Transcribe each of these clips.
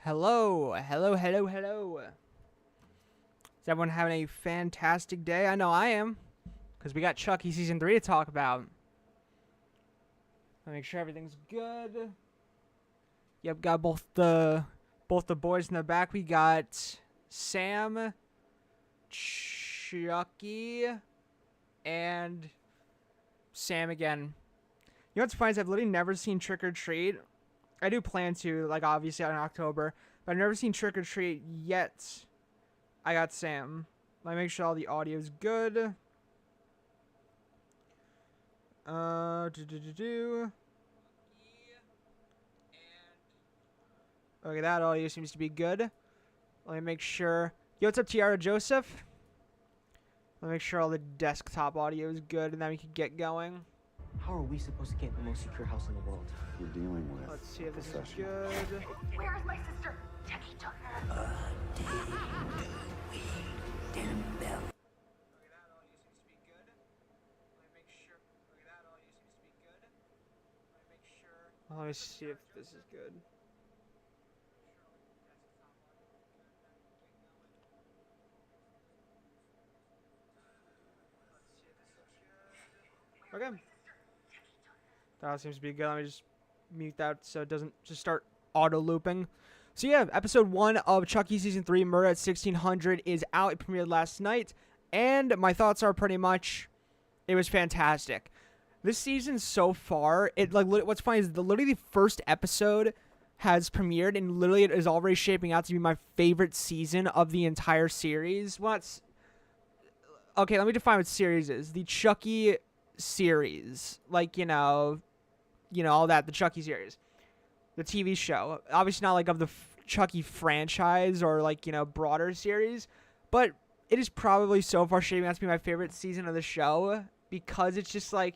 Hello. Is everyone having a fantastic day? I know I am, because we got Chucky Season 3 to talk about. Make sure everything's good. Yep, got both the boys in the back. We got Sam, Chucky, and Sam again. You know what's funny is I've literally never seen Trick or Treat. I do plan to, like, obviously in October, but I've never seen Trick or Treat yet. I got Sam. Let me make sure all the audio is good. Okay, that audio seems to be good. Let me make sure. Yo, what's up, Tiara Joseph? Let me make sure all the desktop audio is good, and then we can get going. How are we supposed to get the most secure house in the world? We're dealing with. Let's see if this is good. Where is my sister? Chucky took her. Let me see if this is good. Okay. That seems to be good. Let me just mute that so it doesn't just start auto looping. So yeah, episode 1 of Chucky Season 3, Murder at 1600 is out. It premiered last night. And my thoughts are pretty much, it was fantastic. This season so far, what's funny is literally the first episode has premiered, and literally it is already shaping out to be my favorite season of the entire series. Okay, let me define what series is. The Chucky series, like, you know, all that, the Chucky series, the TV show. Obviously not like of the Chucky franchise or like, you know, broader series, but it is probably so far shaping out to be my favorite season of the show because it's just like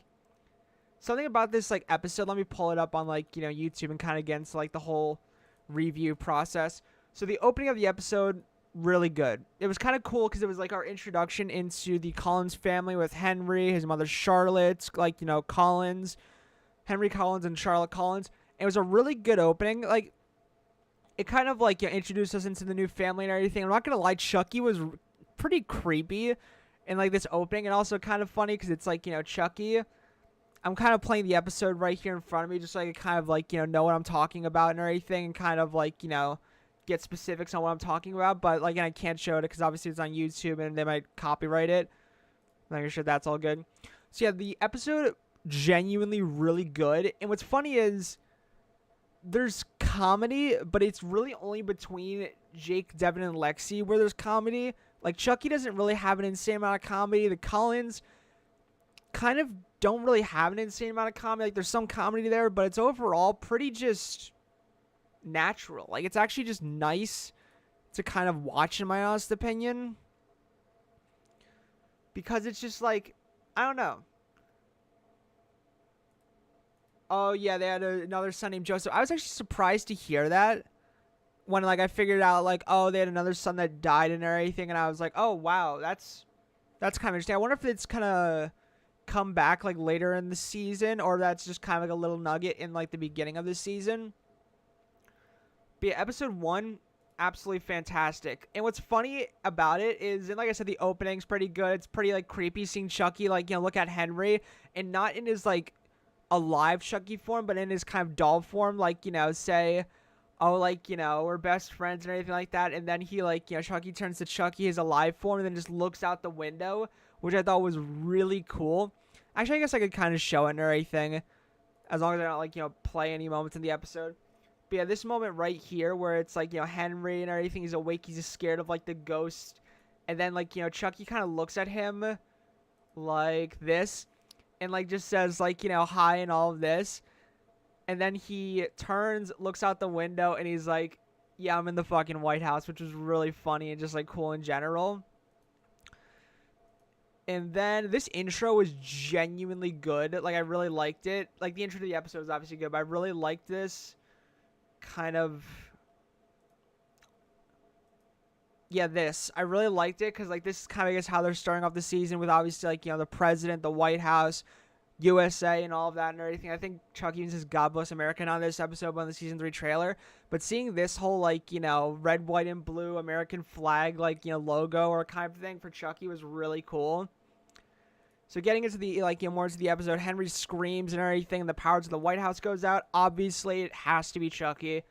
something about this like episode. Let me pull it up on like, you know, YouTube and kind of get into like the whole review process. So the opening of the episode, really good. It was kind of cool because it was like our introduction into the Collins family with Henry, his mother Charlotte, like, you know, Henry Collins and Charlotte Collins. It was a really good opening. Like, it kind of like, you know, introduced us into the new family and everything. I'm not gonna lie, Chucky was pretty creepy in like this opening, and also kind of funny because it's like, you know, Chucky. I'm kind of playing the episode right here in front of me, just so I can kind of like, you know what I'm talking about and everything, and kind of like, you know, get specifics on what I'm talking about. But like, I can't show it because obviously it's on YouTube and they might copyright it. Making sure that's all good. So yeah, the episode genuinely really good. And what's funny is there's comedy, but it's really only between Jake, Devin, and Lexi where there's comedy. Like, Chucky doesn't really have an insane amount of comedy. The Collins kind of don't really have an insane amount of comedy. Like, there's some comedy there, but it's overall pretty just natural. Like, it's actually just nice to kind of watch, in my honest opinion, because it's just like, I don't know. Oh yeah, they had another son named Joseph. I was actually surprised to hear that when like I figured out like, oh, they had another son that died and everything, and I was like, oh wow, that's kind of interesting. I wonder if it's kind of come back like later in the season, or that's just kind of like a little nugget in like the beginning of the season. But yeah, episode 1, absolutely fantastic. And what's funny about it is, and like I said, the opening's pretty good. It's pretty like creepy seeing Chucky, like, you know, look at Henry, and not in his like alive Chucky form, but in his kind of doll form, like, you know, say, oh, like, you know, we're best friends and everything like that. And then he, like, you know, Chucky turns to Chucky, his alive form, and then just looks out the window, which I thought was really cool. Actually, I guess I could kind of show it and everything, as long as I don't, like, you know, play any moments in the episode. But yeah, this moment right here where it's like, you know, Henry and everything, he's awake, he's just scared of like the ghost, and then like, you know, Chucky kind of looks at him like this and like just says like, you know, hi and all of this, and then he turns, looks out the window, and he's like, yeah, I'm in the fucking White House, which was really funny and just like cool in general. And then this intro was genuinely good. Like, I really liked it. Like, the intro to the episode was obviously good, but I really liked this kind of, yeah, this. I really liked it because, like, this is kind of, I guess, how they're starting off the season with, obviously, like, you know, the president, the White House, USA and all of that and everything. I think Chucky even says God Bless America on this episode on the season 3 trailer. But seeing this whole, like, you know, red, white, and blue American flag, like, you know, logo or kind of thing for Chucky was really cool. So getting into the, like, you know, more into the episode, Henry screams and everything, and the power to the White House goes out. Obviously, it has to be Chucky.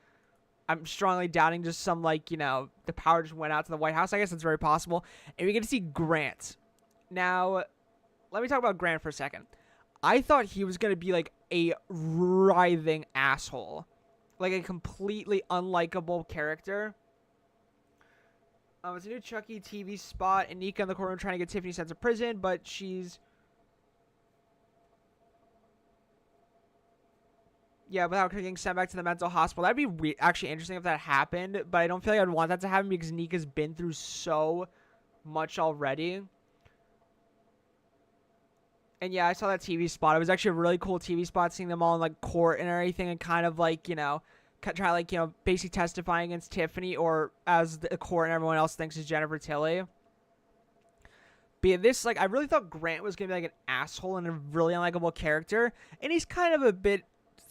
I'm strongly doubting just some, like, you know, the power just went out to the White House. I guess it's very possible. And we get to see Grant. Now, let me talk about Grant for a second. I thought he was going to be, like, a writhing asshole. Like, a completely unlikable character. It's a new Chucky TV spot, and Nika in the courtroom trying to get Tiffany sent to prison, but she's... Yeah, without getting sent back to the mental hospital. That'd be actually interesting if that happened, but I don't feel like I'd want that to happen because Nika's been through so much already. And yeah, I saw that TV spot. It was actually a really cool TV spot, seeing them all in, like, court and everything, and kind of, like, you know, try, like, you know, basically testifying against Tiffany, or as the court and everyone else thinks is Jennifer Tilly. But yeah, this, like, I really thought Grant was going to be, like, an asshole and a really unlikable character. And he's kind of a bit,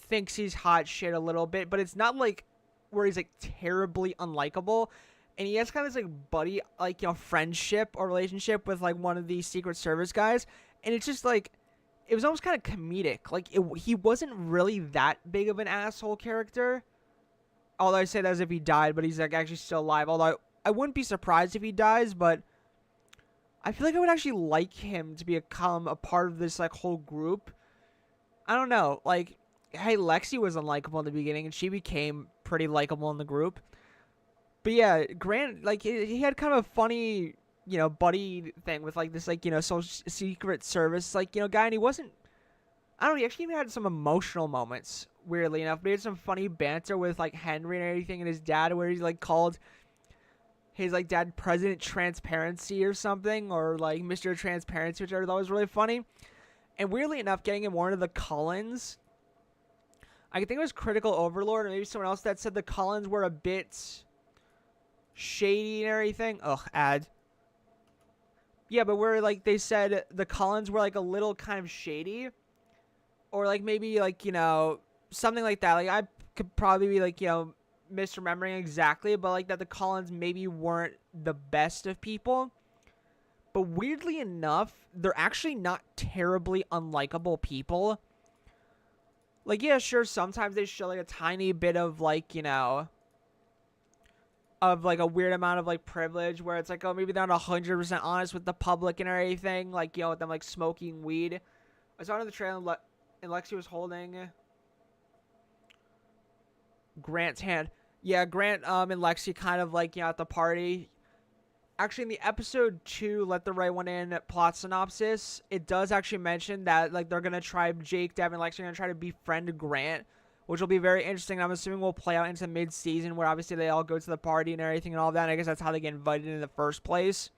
thinks he's hot shit a little bit, but it's not, like, where he's, like, terribly unlikable. And he has kind of this, like, buddy, like, you know, friendship or relationship with, like, one of the Secret Service guys. And it's just, like, it was almost kind of comedic. Like, he wasn't really that big of an asshole character. Although I say that as if he died, but he's, like, actually still alive. Although I wouldn't be surprised if he dies, but I feel like I would actually like him to become a part of this, like, whole group. I don't know. Like, hey, Lexi was unlikable in the beginning, and she became pretty likable in the group. But yeah, Grant, like, he had kind of a funny, you know, buddy thing with, like, this, like, you know, Secret Service, like, you know, guy, and he wasn't, I don't know, he actually even had some emotional moments, weirdly enough, but he had some funny banter with, like, Henry and everything, and his dad, where he's, like, called his, like, dad President Transparency or something, or, like, Mr. Transparency, which I thought was really funny. And weirdly enough, getting him more into the Cullens, I think it was Critical Overlord, or maybe someone else that said the Cullens were a bit shady and everything. Ugh, ad. Yeah, but where, like, they said the Cullens were, like, a little kind of shady. Or, like, maybe, like, you know, something like that. Like, I could probably be, like, you know, misremembering exactly. But, like, that the Cullens maybe weren't the best of people. But weirdly enough, they're actually not terribly unlikable people. Like, yeah, sure, sometimes they show, like, a tiny bit of, like, you know, of, like, a weird amount of, like, privilege, where it's like, oh, maybe they're not 100% honest with the public and everything, like, you know, with them, like, smoking weed. I saw it in the trailer, and Lexi was holding Grant's hand. Yeah, Grant and Lexi kind of, like, you know, at the party. Actually, in the episode 2, Let the Right One In plot synopsis, it does actually mention that, like, they're going to try, Jake, Devin, and Lexi are going to try to befriend Grant, which will be very interesting. I'm assuming will play out into mid-season, where obviously they all go to the party and everything and all that. And I guess that's how they get invited in the first place.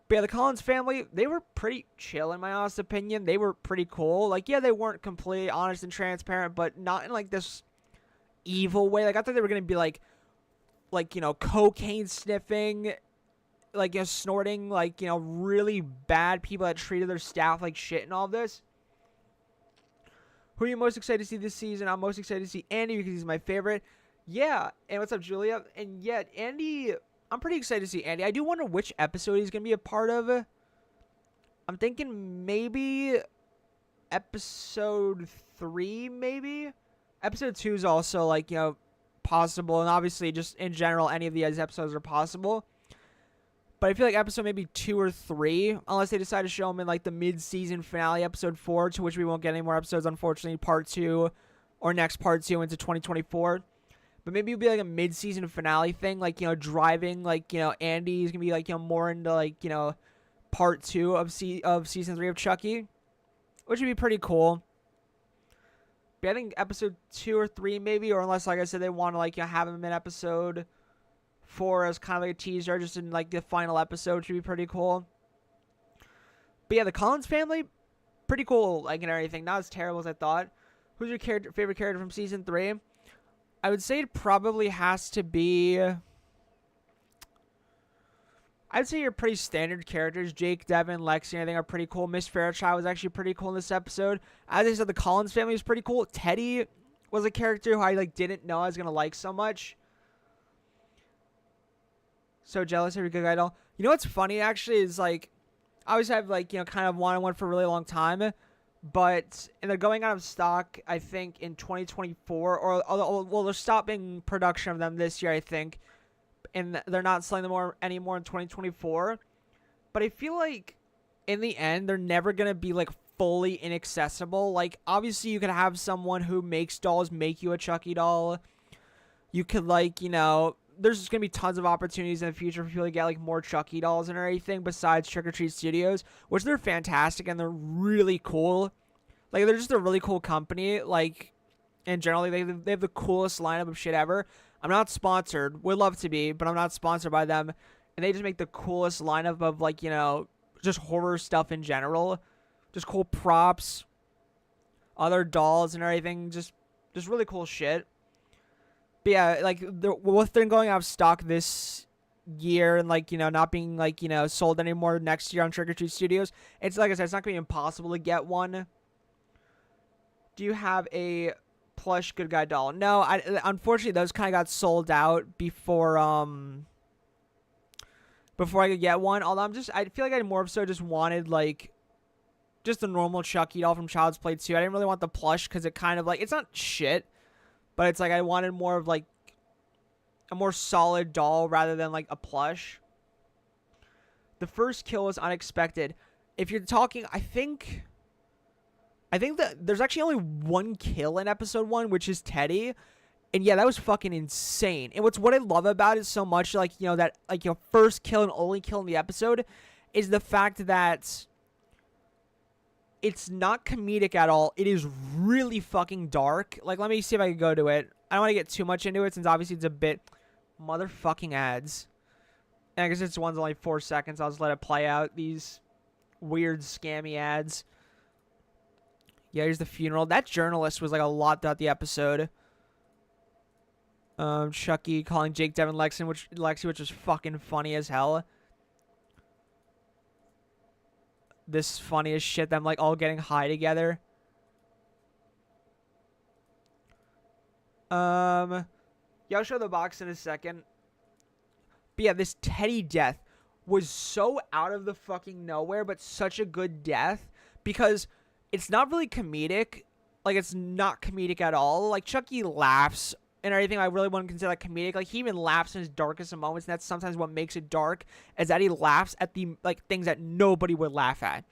But yeah, the Collins family, they were pretty chill in my honest opinion. They were pretty cool. Like, yeah, they weren't completely honest and transparent, but not in, like, this evil way. Like, I thought they were going to be, like, you know, cocaine sniffing, like, you know, snorting, like, you know, really bad people that treated their staff like shit and all this. Who are you most excited to see this season? I'm most excited to see Andy because he's my favorite. Yeah, and what's up, Julia? And yet, Andy, I'm pretty excited to see Andy. I do wonder which episode he's going to be a part of. I'm thinking maybe episode 3, maybe? Episode 2 is also, like, you know, possible, and obviously just in general any of these episodes are possible, but I feel like episode maybe 2 or 3, unless they decide to show them in, like, the mid-season finale, episode 4, to which we won't get any more episodes, unfortunately, part 2 or next part 2 into 2024. But maybe it'll be like a mid-season finale thing, like, you know, driving, like, you know, Andy's gonna be, like, you know, more into, like, you know, part 2 of season 3 of Chucky, which would be pretty cool. But I think episode 2 or 3 maybe, or unless, like I said, they want to, like, you know, have him in episode 4 as kind of like a teaser, just in, like, the final episode, which would be pretty cool. But yeah, the Collins family, pretty cool, like, and everything. Not as terrible as I thought. Who's your favorite character from season 3? I would say it probably has to be I'd say your pretty standard characters. Jake, Devin, Lexi, and I think are pretty cool. Miss Fairchild was actually pretty cool in this episode. As I said, the Collins family was pretty cool. Teddy was a character who I like didn't know I was gonna like so much. So jealous of your good guy doll. You know what's funny actually is like I always have like, you know, kind of wanted one for a really long time, but and they're going out of stock I think in 2024 or well they're stopping production of them this year I think, and they're not selling them anymore in 2024. But I feel like in the end they're never gonna be like fully inaccessible. Like obviously you could have someone who makes dolls make you a Chucky doll. You could like, you know, there's just going to be tons of opportunities in the future for people to get like more Chucky dolls and everything besides Trick or Treat Studios, which they're fantastic and they're really cool. Like they're just a really cool company. Like in general, they have the coolest lineup of shit ever. I'm not sponsored. Would love to be, but I'm not sponsored by them. And they just make the coolest lineup of like, you know, just horror stuff in general. Just cool props, other dolls and everything. Just really cool shit. But yeah, like with them going out of stock this year and like, you know, not being like, you know, sold anymore next year on Trick or Treat Studios, it's like I said, it's not gonna be impossible to get one. Do you have a plush good guy doll? No, unfortunately those kind of got sold out before I could get one. Although I feel like I more so just wanted like just a normal Chucky doll from Child's Play 2. I didn't really want the plush because it kind of like it's not shit. But it's like I wanted more of like a more solid doll rather than like a plush. The first kill was unexpected. If you're talking, I think that there's actually only one kill in episode 1, which is Teddy. And yeah, that was fucking insane. And what I love about it so much, like, you know, that like your first kill and only kill in the episode is the fact that it's not comedic at all. It is really fucking dark. Like, let me see if I can go to it. I don't want to get too much into it since obviously it's a bit motherfucking ads. And I guess this one's only 4 seconds. I'll just let it play out. These weird scammy ads. Yeah, here's the funeral. That journalist was like a lot throughout the episode. Chucky calling Jake, Devin, Lexi, which was fucking funny as hell. This funny as shit, them like all getting high together. Yeah, I'll show the box in a second. But yeah, this Teddy death was so out of the fucking nowhere, but such a good death because it's not really comedic. Like, it's not comedic at all. Like, Chucky laughs and everything. I really wouldn't consider that comedic. Like, he even laughs in his darkest of moments, and that's sometimes what makes it dark, is that he laughs at the, like, things that nobody would laugh at.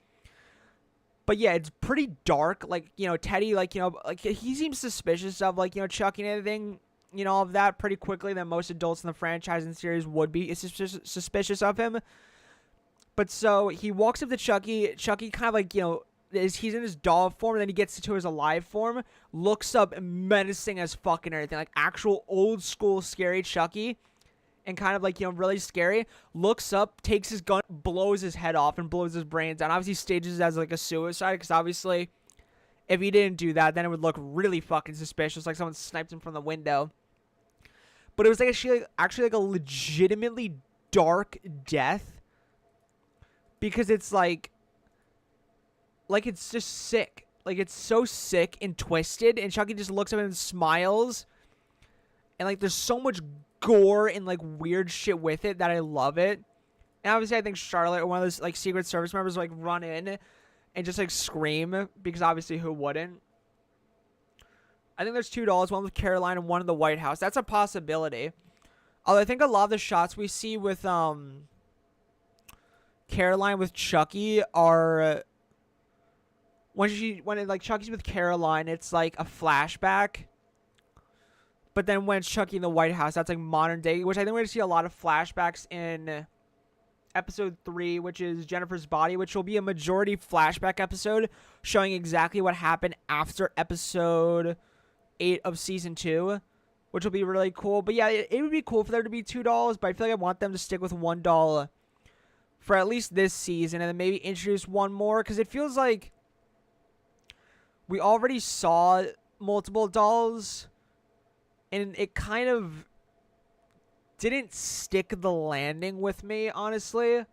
But yeah, it's pretty dark. Like, you know, Teddy, like, you know, like, he seems suspicious of, like, you know, Chucky and everything, you know, of that pretty quickly than most adults in the franchise and series would be suspicious of him. But so he walks up to Chucky. Chucky kind of like, you know, he's in his doll form, and then he gets to his alive form, looks up menacing as fucking everything, like actual old school scary Chucky, and kind of like, you know, really scary, looks up, takes his gun, blows his head off, and blows his brains out. Obviously stages it as like a suicide, because obviously if he didn't do that, then it would look really fucking suspicious, like someone sniped him from the window. But it was like actually like a legitimately dark death, because it's like it's just sick. Like, it's so sick and twisted, and Chucky just looks at him and smiles. And, like, there's so much gore and, like, weird shit with it that I love it. And obviously I think Charlotte, or one of those, like, Secret Service members, like, run in and just, like, scream, because obviously who wouldn't? I think there's 2 dolls, one with Caroline and one in the White House. That's a possibility. Although I think a lot of the shots we see with, Caroline with Chucky are... When like Chucky's with Caroline, it's like a flashback. But then when it's Chucky in the White House, that's like modern day, which I think we're gonna see a lot of flashbacks in episode 3, which is Jennifer's Body, which will be a majority flashback episode showing exactly what happened after episode 8 of season 2, which will be really cool. But yeah, it would be cool for there to be 2 dolls, but I feel like I want them to stick with 1 doll for at least this season, and then maybe introduce one more, because it feels like we already saw multiple dolls, and it kind of didn't stick the landing with me, honestly.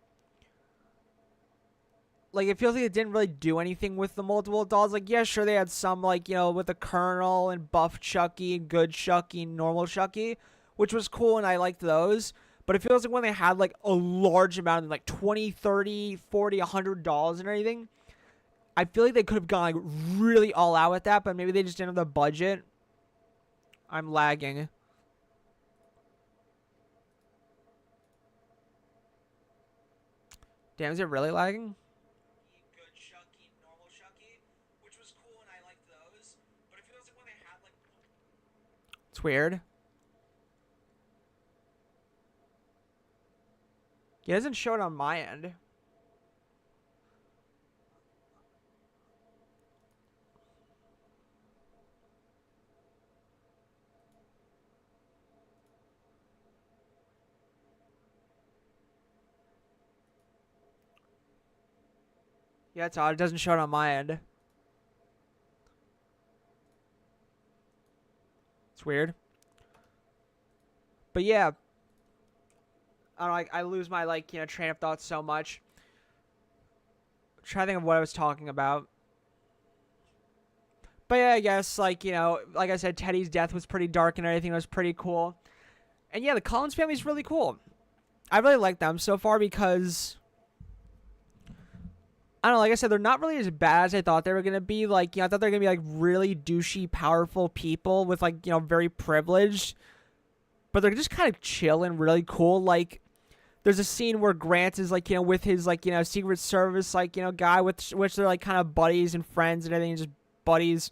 Like, it feels like it didn't really do anything with the multiple dolls. Like, yeah, sure, they had some, like, you know, with the Colonel and Buff Chucky and Good Chucky and Normal Chucky, which was cool, and I liked those. But it feels like when they had, like, a large amount of, like, 20, 30, 40, $100 and everything, I feel like they could have gone, like, really all out with that, but maybe they just didn't have the budget. I'm lagging. Damn, is it really lagging? Good Chucky, Normal Chucky, which was cool, and I liked those. But it feels like when they had, like... It's weird. It doesn't show it on my end. Yeah, it's odd. It doesn't show it on my end. It's weird. But yeah. I don't know, I lose my, like, you know, train of thought so much. I'm trying to think of what I was talking about. But yeah, I guess, like, you know, like I said, Teddy's death was pretty dark and everything. It was pretty cool. And yeah, the Collins family is really cool. I really like them so far because... I don't know, like I said, they're not really as bad as I thought they were going to be. Like, you know, I thought they were going to be, like, really douchey, powerful people with, like, you know, very privileged. But they're just kind of chill and really cool. Like, there's a scene where Grant is, like, you know, with his, like, you know, Secret Service, like, you know, guy, with which they're, like, kind of buddies and friends and everything, just buddies.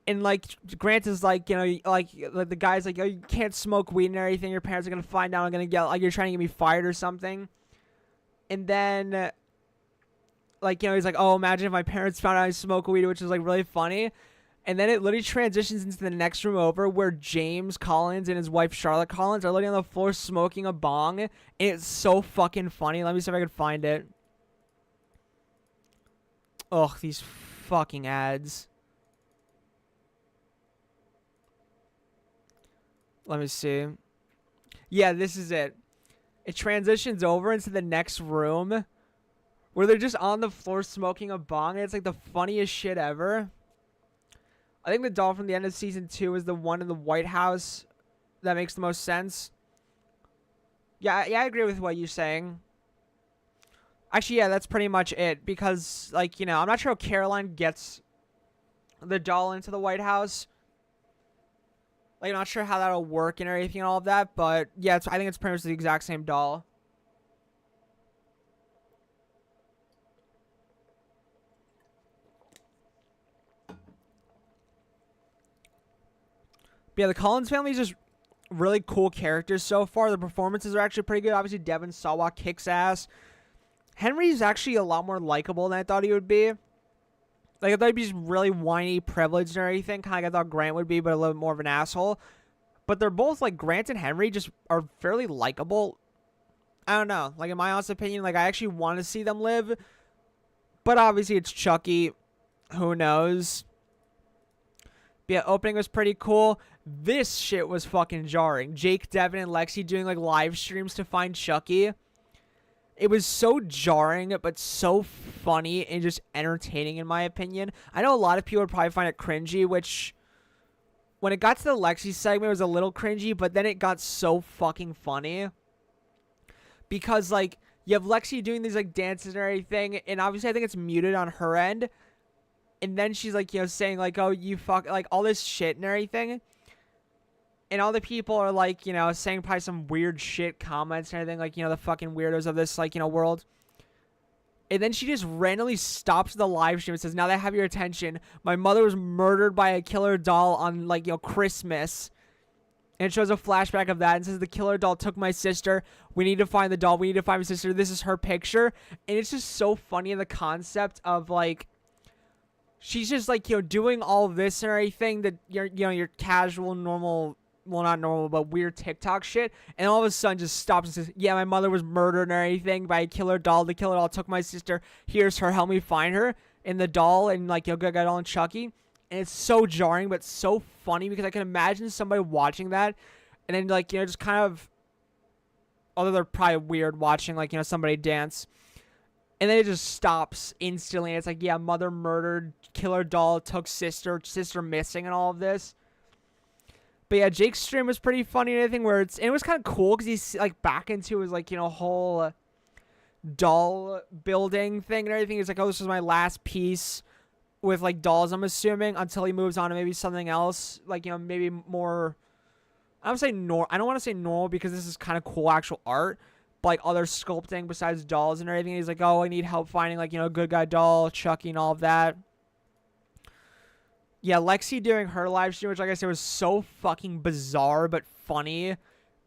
And, like, Grant is, like, you know, like the guy's like, oh, you can't smoke weed and everything. Your parents are going to find out. I'm going to get, like, you're trying to get me fired or something. And then... like, you know, he's like, oh, imagine if my parents found out I smoke weed, which is, like, really funny. And then it literally transitions into the next room over where James Collins and his wife Charlotte Collins are literally on the floor smoking a bong. And it's so fucking funny. Let me see if I can find it. Ugh, these fucking ads. Let me see. Yeah, this is it. It transitions over into the next room where they're just on the floor smoking a bong, and it's, like, the funniest shit ever. I think the doll from the end of Season 2 is the one in the White House that makes the most sense. Yeah, I agree with what you're saying. Actually, yeah, that's pretty much it, because, like, you know, I'm not sure how Caroline gets the doll into the White House. Like, I'm not sure how that'll work and everything and all of that, but, yeah, I think it's pretty much the exact same doll. Yeah, the Collins family is just really cool characters so far. The performances are actually pretty good. Obviously, Devin Sawa kicks ass. Henry's actually a lot more likable than I thought he would be. Like, I thought he'd be just really whiny, privileged and everything. Kind of like I thought Grant would be, but a little bit more of an asshole. But they're both, like, Grant and Henry just are fairly likable. I don't know. Like, in my honest opinion, like, I actually want to see them live. But obviously, it's Chucky. Who knows? But yeah, opening was pretty cool. This shit was fucking jarring. Jake, Devin, and Lexi doing, like, live streams to find Chucky. It was so jarring, but so funny and just entertaining, in my opinion. I know a lot of people would probably find it cringy, which, when it got to the Lexi segment, it was a little cringy, but then it got so fucking funny. Because, like, you have Lexi doing these, like, dances and everything, and obviously I think it's muted on her end. And then she's, like, you know, saying, like, oh, you fuck, like, all this shit and everything. And all the people are, like, you know, saying probably some weird shit comments and everything, like, you know, the fucking weirdos of this, like, you know, world. And then she just randomly stops the live stream and says, now that I have your attention, my mother was murdered by a killer doll on, like, you know, Christmas. And it shows a flashback of that and says, the killer doll took my sister. We need to find the doll. We need to find my sister. This is her picture. And it's just so funny in the concept of, like, she's just, like, you know, doing all of this and everything that, you know, your casual, normal, well, not normal, but weird TikTok shit. And all of a sudden just stops and says, yeah, my mother was murdered or anything by a killer doll. The killer doll took my sister. Here's her. Help me find her. And the doll and, like, you know, Good Guy Doll and Chucky. And it's so jarring, but so funny because I can imagine somebody watching that And then, like, just kind of, although they're probably weird watching, like, somebody dance. And then it just stops instantly. It's like, yeah, mother murdered, killer doll took sister missing, and all of this. But yeah, Jake's stream was pretty funny and everything, where it was kind of cool because he's like back into his like, whole doll building thing and everything. He's like, oh, this was my last piece with like dolls, I'm assuming, until he moves on to maybe something else. Like, maybe more, I don't want to say normal because this is kind of cool actual art. But like other sculpting besides dolls and everything. He's like, oh, I need help finding like, a good guy doll, Chucky and all of that. Yeah, Lexi doing her live stream, which, like I said, was so fucking bizarre but funny,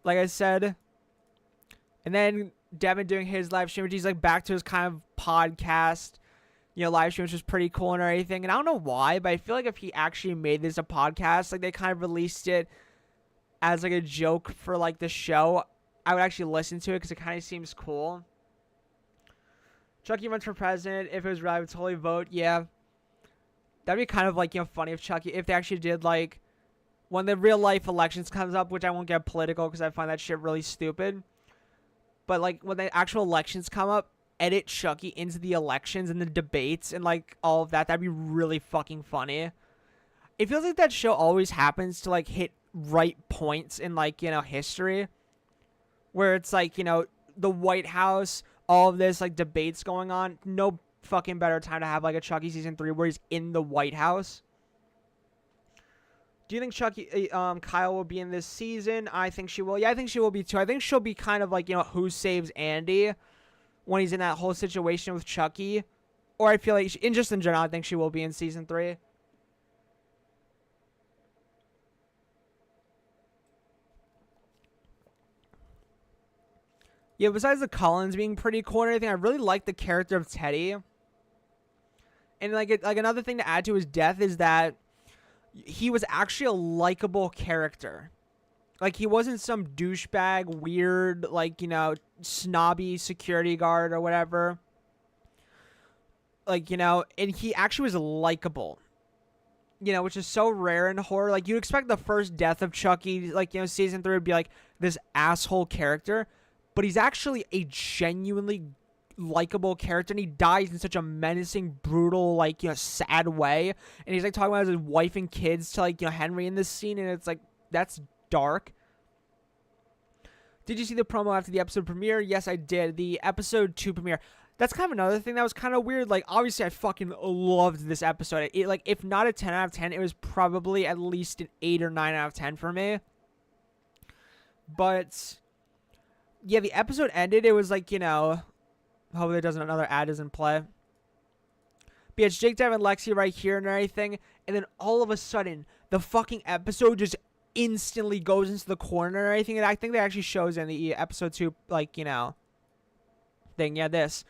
like I said. And then Devin doing his live stream, which he's, like, back to his kind of podcast, live stream, which was pretty cool and everything. And I don't know why, but I feel like if he actually made this a podcast, like, they kind of released it as, like, a joke for, like, the show, I would actually listen to it because it kind of seems cool. Chucky runs for president. If it was real, I would totally vote. Yeah. That'd be kind of, like, funny if Chucky, if they actually did, like, when the real life elections comes up, which I won't get political because I find that shit really stupid. But, like, when the actual elections come up, edit Chucky into the elections and the debates and, like, all of that. That'd be really fucking funny. It feels like that show always happens to, like, hit right points in, like, history. Where it's, like, the White House, all of this, like, debates going on. No fucking better time to have like a Chucky season 3 where he's in the White House. Do you think Kyle will be in this season? I think she will. Yeah, I think she will be too. I think she'll be kind of like, who saves Andy when he's in that whole situation with Chucky. Or I feel like, in general, I think she will be in season 3. Yeah, besides the Collins being pretty cool and everything, I really like the character of Teddy. And like another thing to add to his death is that he was actually a likable character. Like, he wasn't some douchebag, weird, like, snobby security guard or whatever. Like, and he actually was likable. Which is so rare in horror. Like, you'd expect the first death of Chucky, like, season 3 would be like this asshole character. But he's actually a genuinely likable character, and he dies in such a menacing, brutal, like, sad way. And he's like talking about his wife and kids to like, Henry in this scene, and it's like, that's dark. Did you see the promo after the episode premiere? Yes, I did. The episode 2 premiere. That's kind of another thing that was kind of weird. Like, obviously, I fucking loved this episode. It, like, if not a 10 out of 10, it was probably at least an 8 or 9 out of 10 for me. But yeah, the episode ended. It was like, hopefully another ad doesn't play. But yeah, it's Jake, Devin, and Lexi right here and everything. And then all of a sudden, the fucking episode just instantly goes into the corner and everything. And I think that actually shows in the episode 2, like, thing. Yeah, this.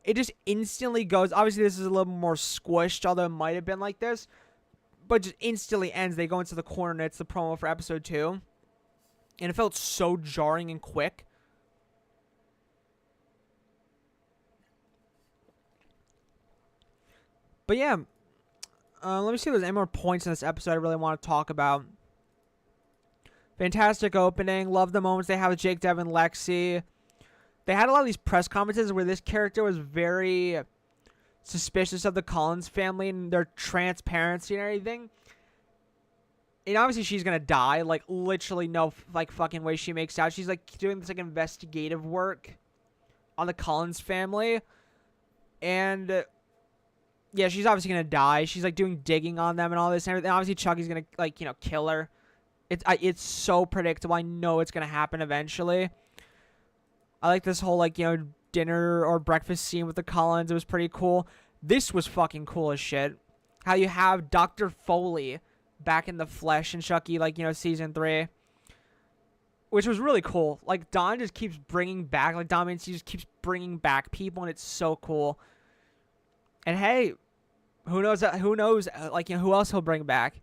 It just instantly goes. Obviously, this is a little more squished, although it might have been like this. But just instantly ends. They go into the corner and it's the promo for episode 2. And it felt so jarring and quick. But yeah, let me see if there's any more points in this episode I really want to talk about. Fantastic opening. Love the moments they have with Jake, Devin, Lexi. They had a lot of these press conferences where this character was very suspicious of the Collins family and their transparency and everything. And obviously she's going to die. Like, literally no, like, fucking way she makes out. She's, like, doing this, like, investigative work on the Collins family. And yeah, she's obviously going to die. She's, like, doing digging on them and all this and everything. Obviously, Chucky's going to, like, kill her. It's so predictable. I know it's going to happen eventually. I like this whole, like, dinner or breakfast scene with the Collins. It was pretty cool. This was fucking cool as shit. How you have Dr. Foley back in the flesh in Chucky, like, season 3. Which was really cool. Like, Don just keeps bringing back, like, Don Mancini just keeps bringing back people, and it's so cool. And hey, who knows, like, who else he'll bring back.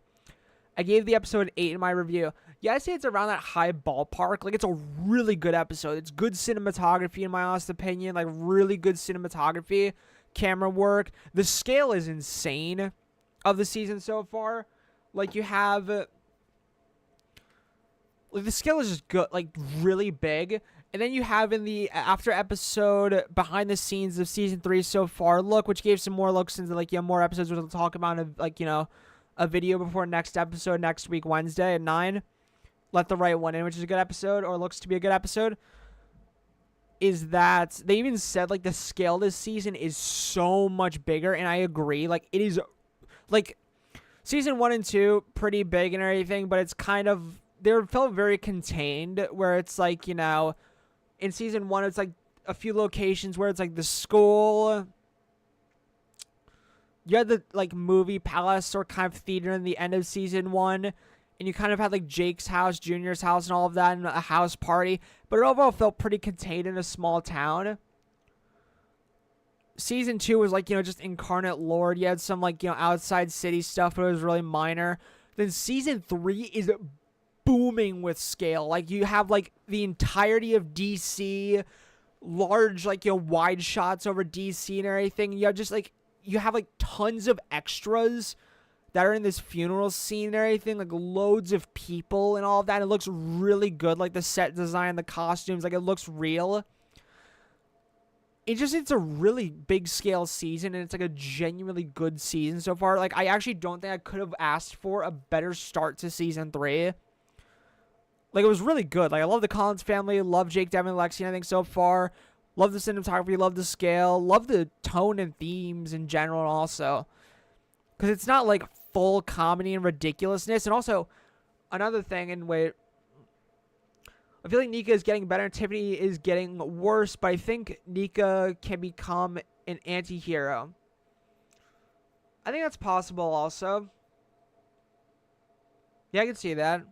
I gave the episode 8 in my review. Yeah, I say it's around that high ballpark. Like, it's a really good episode. It's good cinematography, in my honest opinion. Like, really good cinematography, camera work. The scale is insane of the season so far. Like, you have like the scale is just good, like really big. And then you have in the after episode behind the scenes of season 3 so far look, which gave some more looks into like more episodes we'll talk about of like a video before next episode next week Wednesday at 9. Let the Right One In, which is a good episode, or looks to be a good episode. Is that they even said like the scale this season is so much bigger, and I agree. Like it is, like season 1 and 2 pretty big and everything, but it's kind of they felt very contained. Where it's like in season 1 it's like a few locations where it's like the school. You had the like movie palace or kind of theater in the end of season 1. And you kind of had like Jake's house, Junior's house, and all of that, and a house party. But it overall felt pretty contained in a small town. Season 2 was like, just Incarnate Lord. You had some like, outside city stuff, but it was really minor. Then season 3 is booming with scale. Like you have like the entirety of DC, large like, wide shots over DC and everything. You have just like, you have like tons of extras that are in this funeral scene and everything, like loads of people and all of that. It looks really good, like the set design, the costumes, like it looks real. It's a really big scale season, and it's like a genuinely good season so far. Like I actually don't think I could have asked for a better start to season 3. Like it was really good. Like I love the Collins family, love Jake, Devin, and Lexi, I think so far. Love the cinematography, love the scale, love the tone and themes in general also. Because it's not like full comedy and ridiculousness. And also, another thing, and wait, I feel like Nika is getting better and Tiffany is getting worse, but I think Nika can become an anti-hero. I think that's possible also. Yeah, I can see that.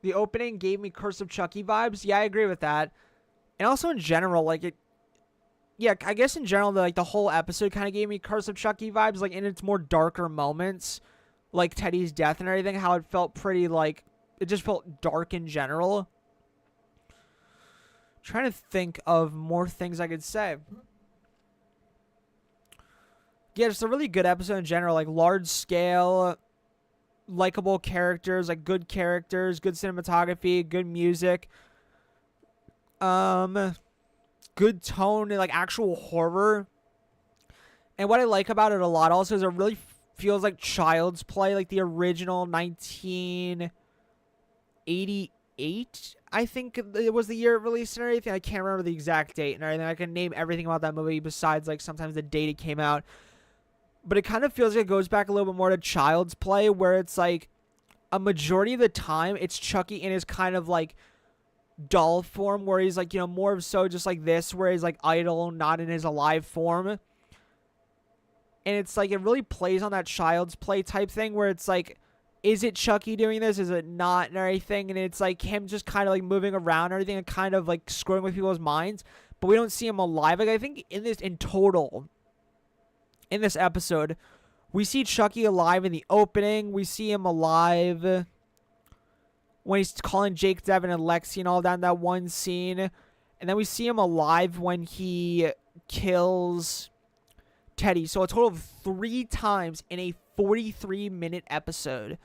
The opening gave me Curse of Chucky vibes. Yeah, I agree with that. And also in general, like it, yeah, I guess in general, the whole episode kind of gave me Curse of Chucky vibes, like in its more darker moments, like Teddy's death and everything, how it felt pretty, like, it just felt dark in general. Trying to think of more things I could say. Yeah, just a really good episode in general, like large scale, likable characters, like good characters, good cinematography, good music. Good tone and like actual horror. And what I like about it a lot also is it really feels like Child's Play, like the original 1988, I think it was the year it released and everything. I can't remember the exact date and everything. I can name everything about that movie besides like sometimes the date it came out. But it kind of feels like it goes back a little bit more to Child's Play, where it's like a majority of the time it's Chucky in his kind of like doll form, where he's like, more of so just like this, where he's like idle, not in his alive form. And it's like it really plays on that Child's Play type thing, where it's like, is it Chucky doing this, is it not, and everything. And it's like him just kind of like moving around and everything and kind of like screwing with people's minds, but we don't see him alive. Like I think in total in this episode we see Chucky alive in the opening, we see him alive when he's calling Jake, Devin, and Lexi and all that in that one scene. And then we see him alive when he kills Teddy. So a total of 3 times in a 43-minute episode,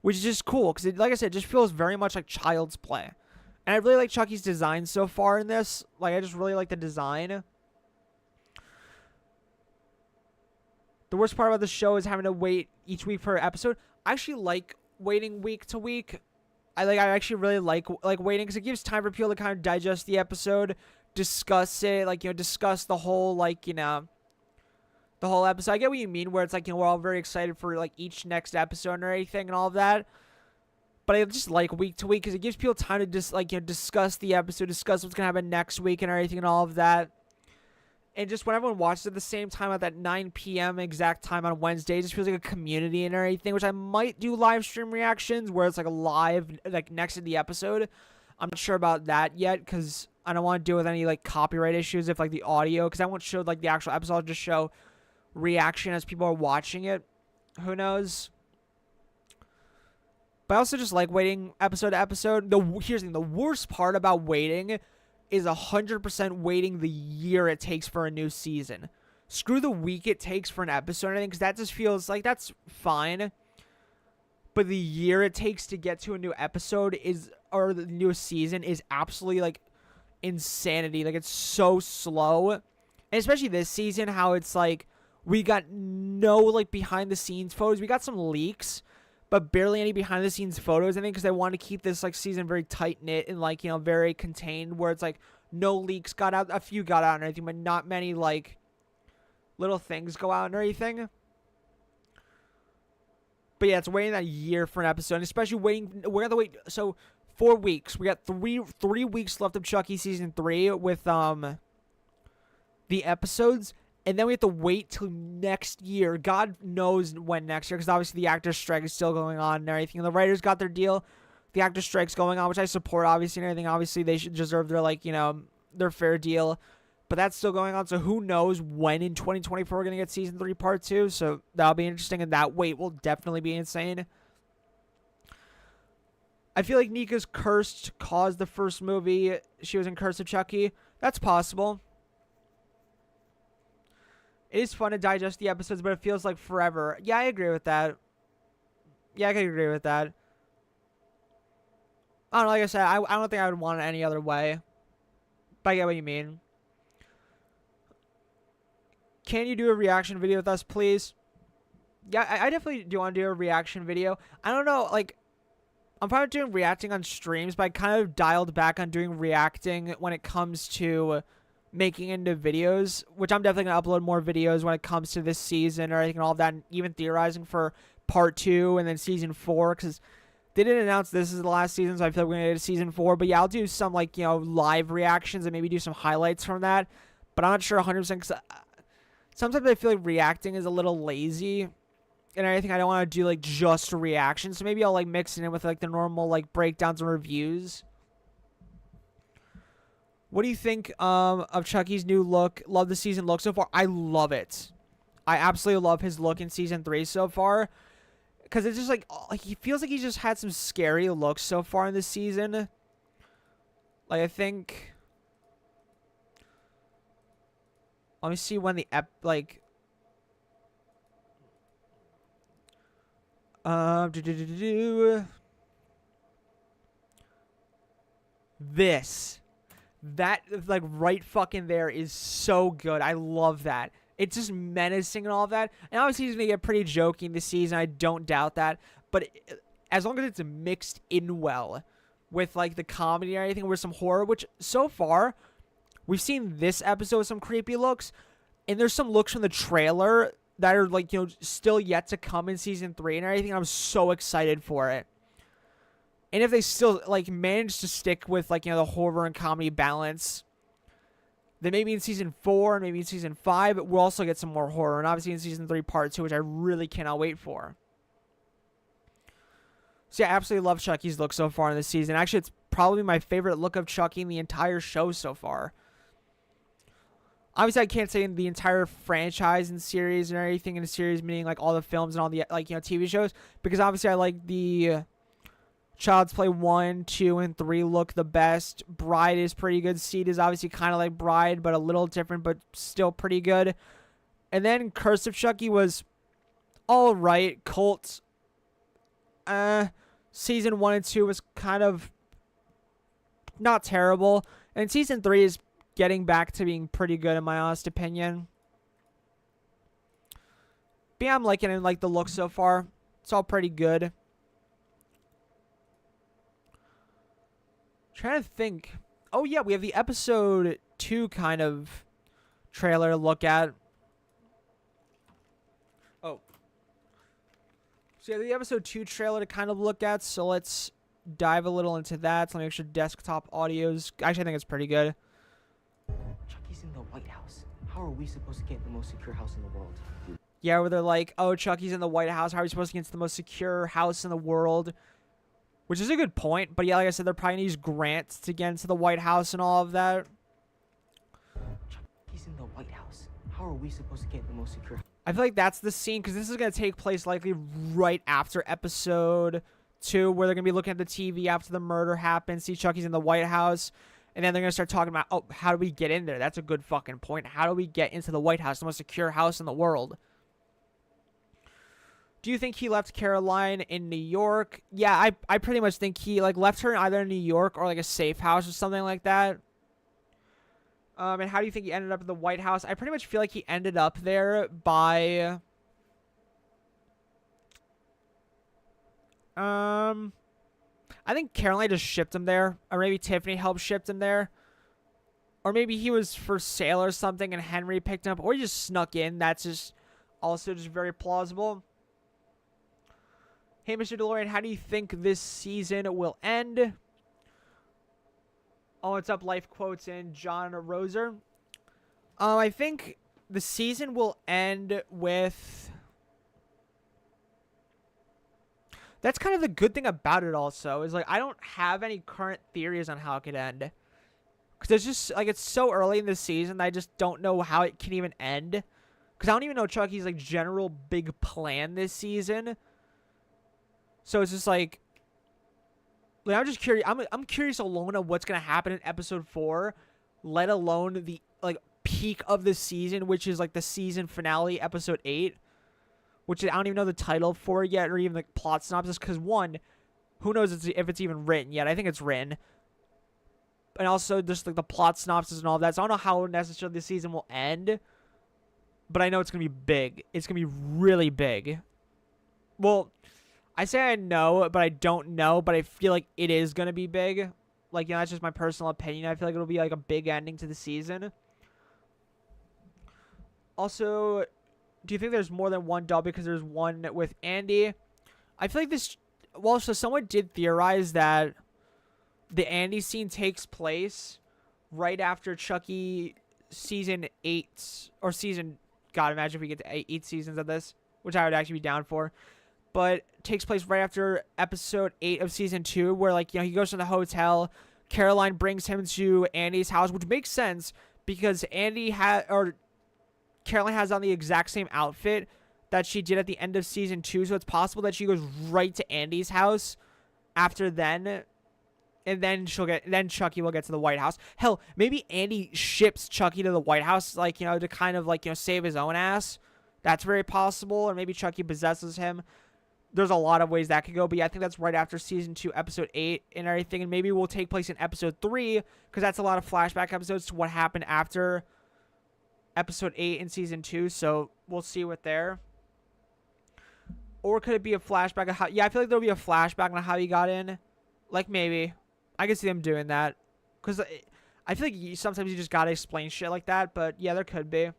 which is just cool because, like I said, it just feels very much like Child's Play. And I really like Chucky's design so far in this. Like, I just really like the design. The worst part about the show is having to wait each week per episode. I actually like waiting week to week. I actually really like waiting because it gives time for people to kind of digest the episode, discuss it, like, discuss the whole, like, the whole episode. I get what you mean, where it's like, we're all very excited for like each next episode and everything and all of that. But I just like week to week because it gives people time to just discuss the episode, discuss what's gonna happen next week and everything and all of that. And just when everyone watches at the same time at that 9 p.m. exact time on Wednesday, it just feels like a community and everything, which I might do live stream reactions where it's like a live, like next to the episode. I'm not sure about that yet because I don't want to deal with any like copyright issues if like the audio, because I won't show like the actual episode, I'll just show reaction as people are watching it. Who knows? But I also just like waiting episode to episode. Here's the thing, the worst part about waiting is 100% waiting the year it takes for a new season. screw the week it takes for an episode, I think, because that just feels like that's fine. But the year it takes to get to a new episode or the newest season is absolutely like insanity. Like, it's so slow. And especially this season, how it's like we got no like behind the scenes photos. We got some leaks, but barely any behind the scenes photos, I think, because they want to keep this like season very tight knit and like, very contained, where it's like no leaks got out. A few got out and everything, but not many like little things go out and everything. But yeah, it's waiting that year for an episode, and especially we're gonna have to wait. So 4 weeks. We got three weeks left of Chucky season 3 with the episodes, and then we have to wait till next year. God knows when next year, because obviously the actors' strike is still going on and everything. And the writers got their deal. The actors' strike's going on, which I support, obviously, and everything. Obviously, they should deserve their their fair deal. But that's still going on, so who knows when in 2024 we're going to get Season 3 Part 2, so that'll be interesting, and that wait will definitely be insane. I feel like Nika's Cursed caused the first movie. She was in Curse of Chucky. That's possible. It is fun to digest the episodes, but it feels like forever. Yeah, I agree with that. Yeah, I can agree with that. I don't know, like I said, I don't think I would want it any other way. But I get what you mean. Can you do a reaction video with us, please? Yeah, I definitely do want to do a reaction video. I don't know, like, I'm probably doing reacting on streams, but I kind of dialed back on doing reacting when it comes to making into videos, which I'm definitely going to upload more videos when it comes to this season or anything and all of that, and even theorizing for Part 2 and then Season 4, because they didn't announce this is the last season, so I feel like we're going to get to Season 4. But yeah, I'll do some, like, live reactions and maybe do some highlights from that. But I'm not sure 100% because sometimes I feel like reacting is a little lazy and everything. I don't want to do, like, just reactions. So maybe I'll, like, mix it in with, like, the normal, like, breakdowns and reviews. What do you think of Chucky's new look? Love the season look so far. I love it. I absolutely love his look in Season 3 so far. Because it's just like, he feels like he's just had some scary looks so far in this season. Like, I think... Let me see when the This. That, like, right fucking there is so good. I love that. It's just menacing and all of that. And obviously he's going to get pretty joking this season. I don't doubt that. But as long as it's mixed in well with, like, the comedy and everything with some horror, which so far we've seen this episode with some creepy looks. And there's some looks from the trailer that are, like, still yet to come in Season 3 and everything. I'm so excited for it. And if they still, like, manage to stick with, like, the horror and comedy balance, then maybe in Season 4 and maybe in Season 5, we'll also get some more horror. And obviously in Season 3 Part 2, which I really cannot wait for. So yeah, I absolutely love Chucky's look so far in this season. Actually, it's probably my favorite look of Chucky in the entire show so far. Obviously, I can't say in the entire franchise and series and everything in the series, meaning, like, all the films and all the, like, TV shows. Because obviously I like the Child's Play 1, 2, and 3 look the best. Bride is pretty good. Seed is obviously kind of like Bride, but a little different, but still pretty good. And then Curse of Chucky was alright. Cult, Season 1 and 2 was kind of not terrible. And Season 3 is getting back to being pretty good in my honest opinion. But yeah, I'm liking it, like, the look so far. It's all pretty good. Trying to think. Oh yeah, we have the episode 2 kind of trailer to look at. Oh. So yeah, the episode 2 trailer to kind of look at. So let's dive a little into that. So let me make sure desktop audio's... Actually, I think it's pretty good. Chucky's in the White House. How are we supposed to get in the most secure house in the world? Yeah, where they're like, oh, Chucky's in the White House. How are we supposed to get into the most secure house in the world? Which is a good point. But yeah, like I said, they're probably going to use grants to get into the White House and all of that. Chucky's in the White House. How are we supposed to get in the most secure house? I feel like that's the scene, because this is going to take place likely right after episode 2, where they're going to be looking at the TV after the murder happens, see Chucky's in the White House. And then they're going to start talking about, oh, how do we get in there? That's a good fucking point. How do we get into the White House, the most secure house in the world? Do you think he left Caroline in New York? Yeah, I pretty much think he like left her either in New York or like a safe house or something like that. And how do you think he ended up in the White House? I pretty much feel like he ended up there by... I think Caroline just shipped him there. Or maybe Tiffany helped ship him there. Or maybe he was for sale or something and Henry picked him up. Or he just snuck in. That's just also just very plausible. Hey, Mr. DeLorean, how do you think this season will end? Oh, it's up life quotes in John Roser. I think the season will end with... That's kind of the good thing about it also, is like I don't have any current theories on how it could end. Because it's just, like, it's so early in the season that I just don't know how it can even end. Because I don't even know Chucky's, like, general big plan this season. So it's just like I'm just curious. I'm curious alone of what's gonna happen in episode 4, let alone the like peak of the season, which is like the season finale, episode 8, which I don't even know the title for yet, or even the plot synopsis. Because one, who knows if it's even written yet? I think it's written, and also just like the plot synopsis and all that. So I don't know how necessarily the season will end, but I know it's gonna be big. It's gonna be really big. Well, I say I know, but I don't know, but I feel like it is going to be big. Like, you know, that's just my personal opinion. I feel like it'll be, like, a big ending to the season. Also, do you think there's more than one doll? Because there's one with Andy. I feel like this... Well, so someone did theorize that the Andy scene takes place right after Chucky season 8... Or season... God, imagine if we get to 8 seasons of this, which I would actually be down for. But takes place right after episode 8 of season 2, where, like, you know, he goes to the hotel. Caroline brings him to Andy's house, which makes sense because Caroline has on the exact same outfit that she did at the end of season 2. So it's possible that she goes right to Andy's house after then, and then Chucky will get to the White House. Hell, maybe Andy ships Chucky to the White House, like, you know, to kind of, like, you know, save his own ass. That's very possible. Or maybe Chucky possesses him. There's a lot of ways that could go, but yeah, I think that's right after season 2, episode 8 and everything, and maybe we'll take place in episode 3, because that's a lot of flashback episodes to what happened after episode 8 in season 2, so we'll see what there. Or could it be a flashback of how... Yeah, I feel like there'll be a flashback on how he got in. Like, maybe. I can see them doing that, because I feel like sometimes you just gotta explain shit like that, but yeah, there could be.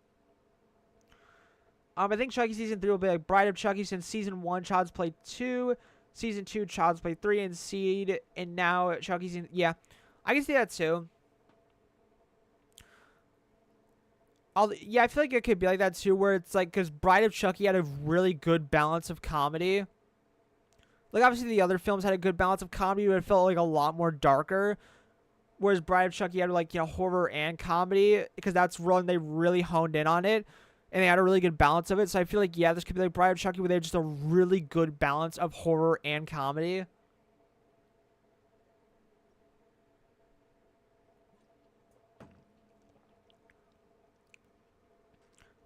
I think Chucky Season 3 will be like Bride of Chucky since Season 1, Child's Play 2, Season 2, Child's Play 3, and Seed, and now Chucky Season... Yeah, I can see that too. Yeah, I feel like it could be like that too, where it's like, because Bride of Chucky had a really good balance of comedy. Like, obviously the other films had a good balance of comedy, but it felt like a lot more darker. Whereas Bride of Chucky had, like, you know, horror and comedy, because that's when they really honed in on it. And they had a really good balance of it. So I feel like, yeah, this could be like Bride of Chucky, where they had just a really good balance of horror and comedy.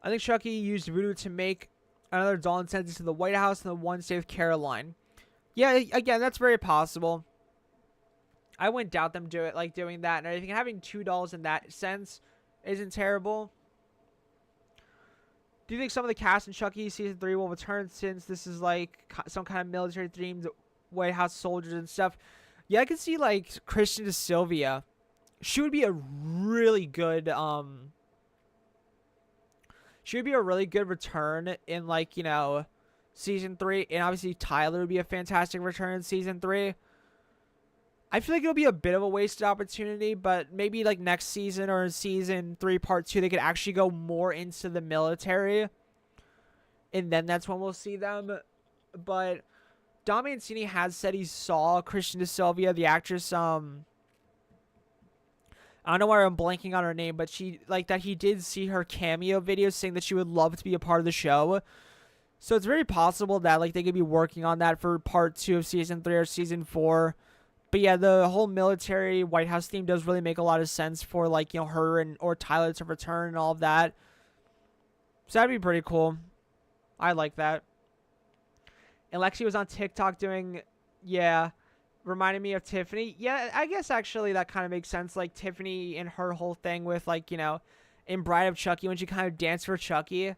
I think Chucky used voodoo to make another doll and sent it to the White House, and the one saved Caroline. Yeah, again, that's very possible. I wouldn't doubt them doing that and everything. Having 2 dolls in that sense isn't terrible. Do you think some of the cast in Chucky Season 3 will return, since this is like some kind of military-themed White House soldiers and stuff? Yeah, I could see like Christian DeSylvia. She would be a really good she would be a really good return in, like, you know, Season 3. And obviously Tyler would be a fantastic return in Season 3. I feel like it'll be a bit of a wasted opportunity, but maybe like next season or in Season 3 Part 2, they could actually go more into the military. And then that's when we'll see them. But Don Mancini has said he saw Christian DeSylvia, the actress, I don't know why I'm blanking on her name, but she, like, that he did see her cameo video saying that she would love to be a part of the show. So it's very possible that, like, they could be working on that for Part 2 of Season 3 or Season 4. But yeah, the whole military White House theme does really make a lot of sense for like, you know, her and or Tyler to return and all of that. So that'd be pretty cool. I like that. And Lexi was on TikTok doing, yeah, reminded me of Tiffany. Yeah, I guess actually that kind of makes sense. Like Tiffany and her whole thing with like, you know, in Bride of Chucky when she kind of danced for Chucky.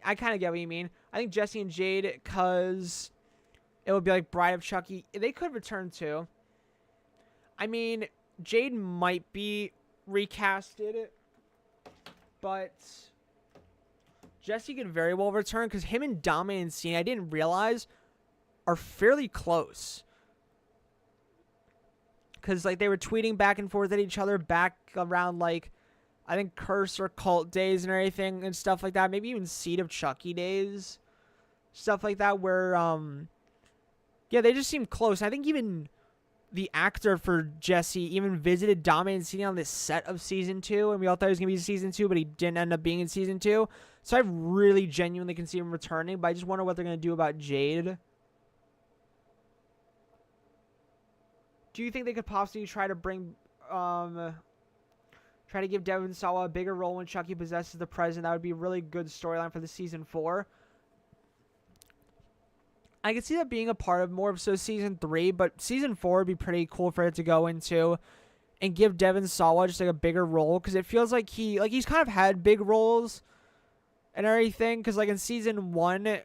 I kind of get what you mean. I think Jesse and Jade, because it would be like Bride of Chucky. They could return too. I mean, Jade might be recasted, but Jesse could very well return because him and Dame and Cena, I didn't realize, are fairly close. Because like they were tweeting back and forth at each other back around like, I think Curse or Cult days and everything and stuff like that. Maybe even Seed of Chucky days. Stuff like that where, yeah, they just seem close. I think even the actor for Jesse even visited Dame and Cena on this set of Season 2. And we all thought it was going to be Season 2, but he didn't end up being in Season 2. So I really genuinely can see him returning. But I just wonder what they're going to do about Jade. Do you think they could possibly try to bring, try to give Devin Sawa a bigger role when Chucky possesses the present? That would be a really good storyline for the Season 4. I could see that being a part of more of Season 3, but Season 4 would be pretty cool for it to go into and give Devin Sawa just like a bigger role, because it feels like he's kind of had big roles and everything, because like in Season 1,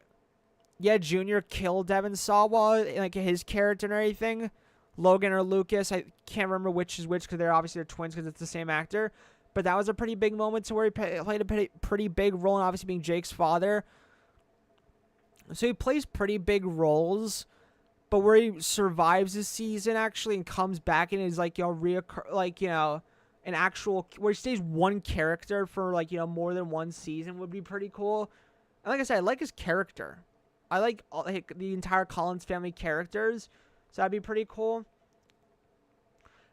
yeah, Junior killed Devin Sawa, like his character and everything. Logan or Lucas, I can't remember which is which because they're obviously twins because it's the same actor. But that was a pretty big moment to where he played a pretty big role in obviously being Jake's father. So he plays pretty big roles, but where he survives the season actually and comes back and is like, you know, an actual, where he stays one character for like, you know, more than one season would be pretty cool. And like I said, I like his character. I like the entire Collins family characters. So that'd be pretty cool.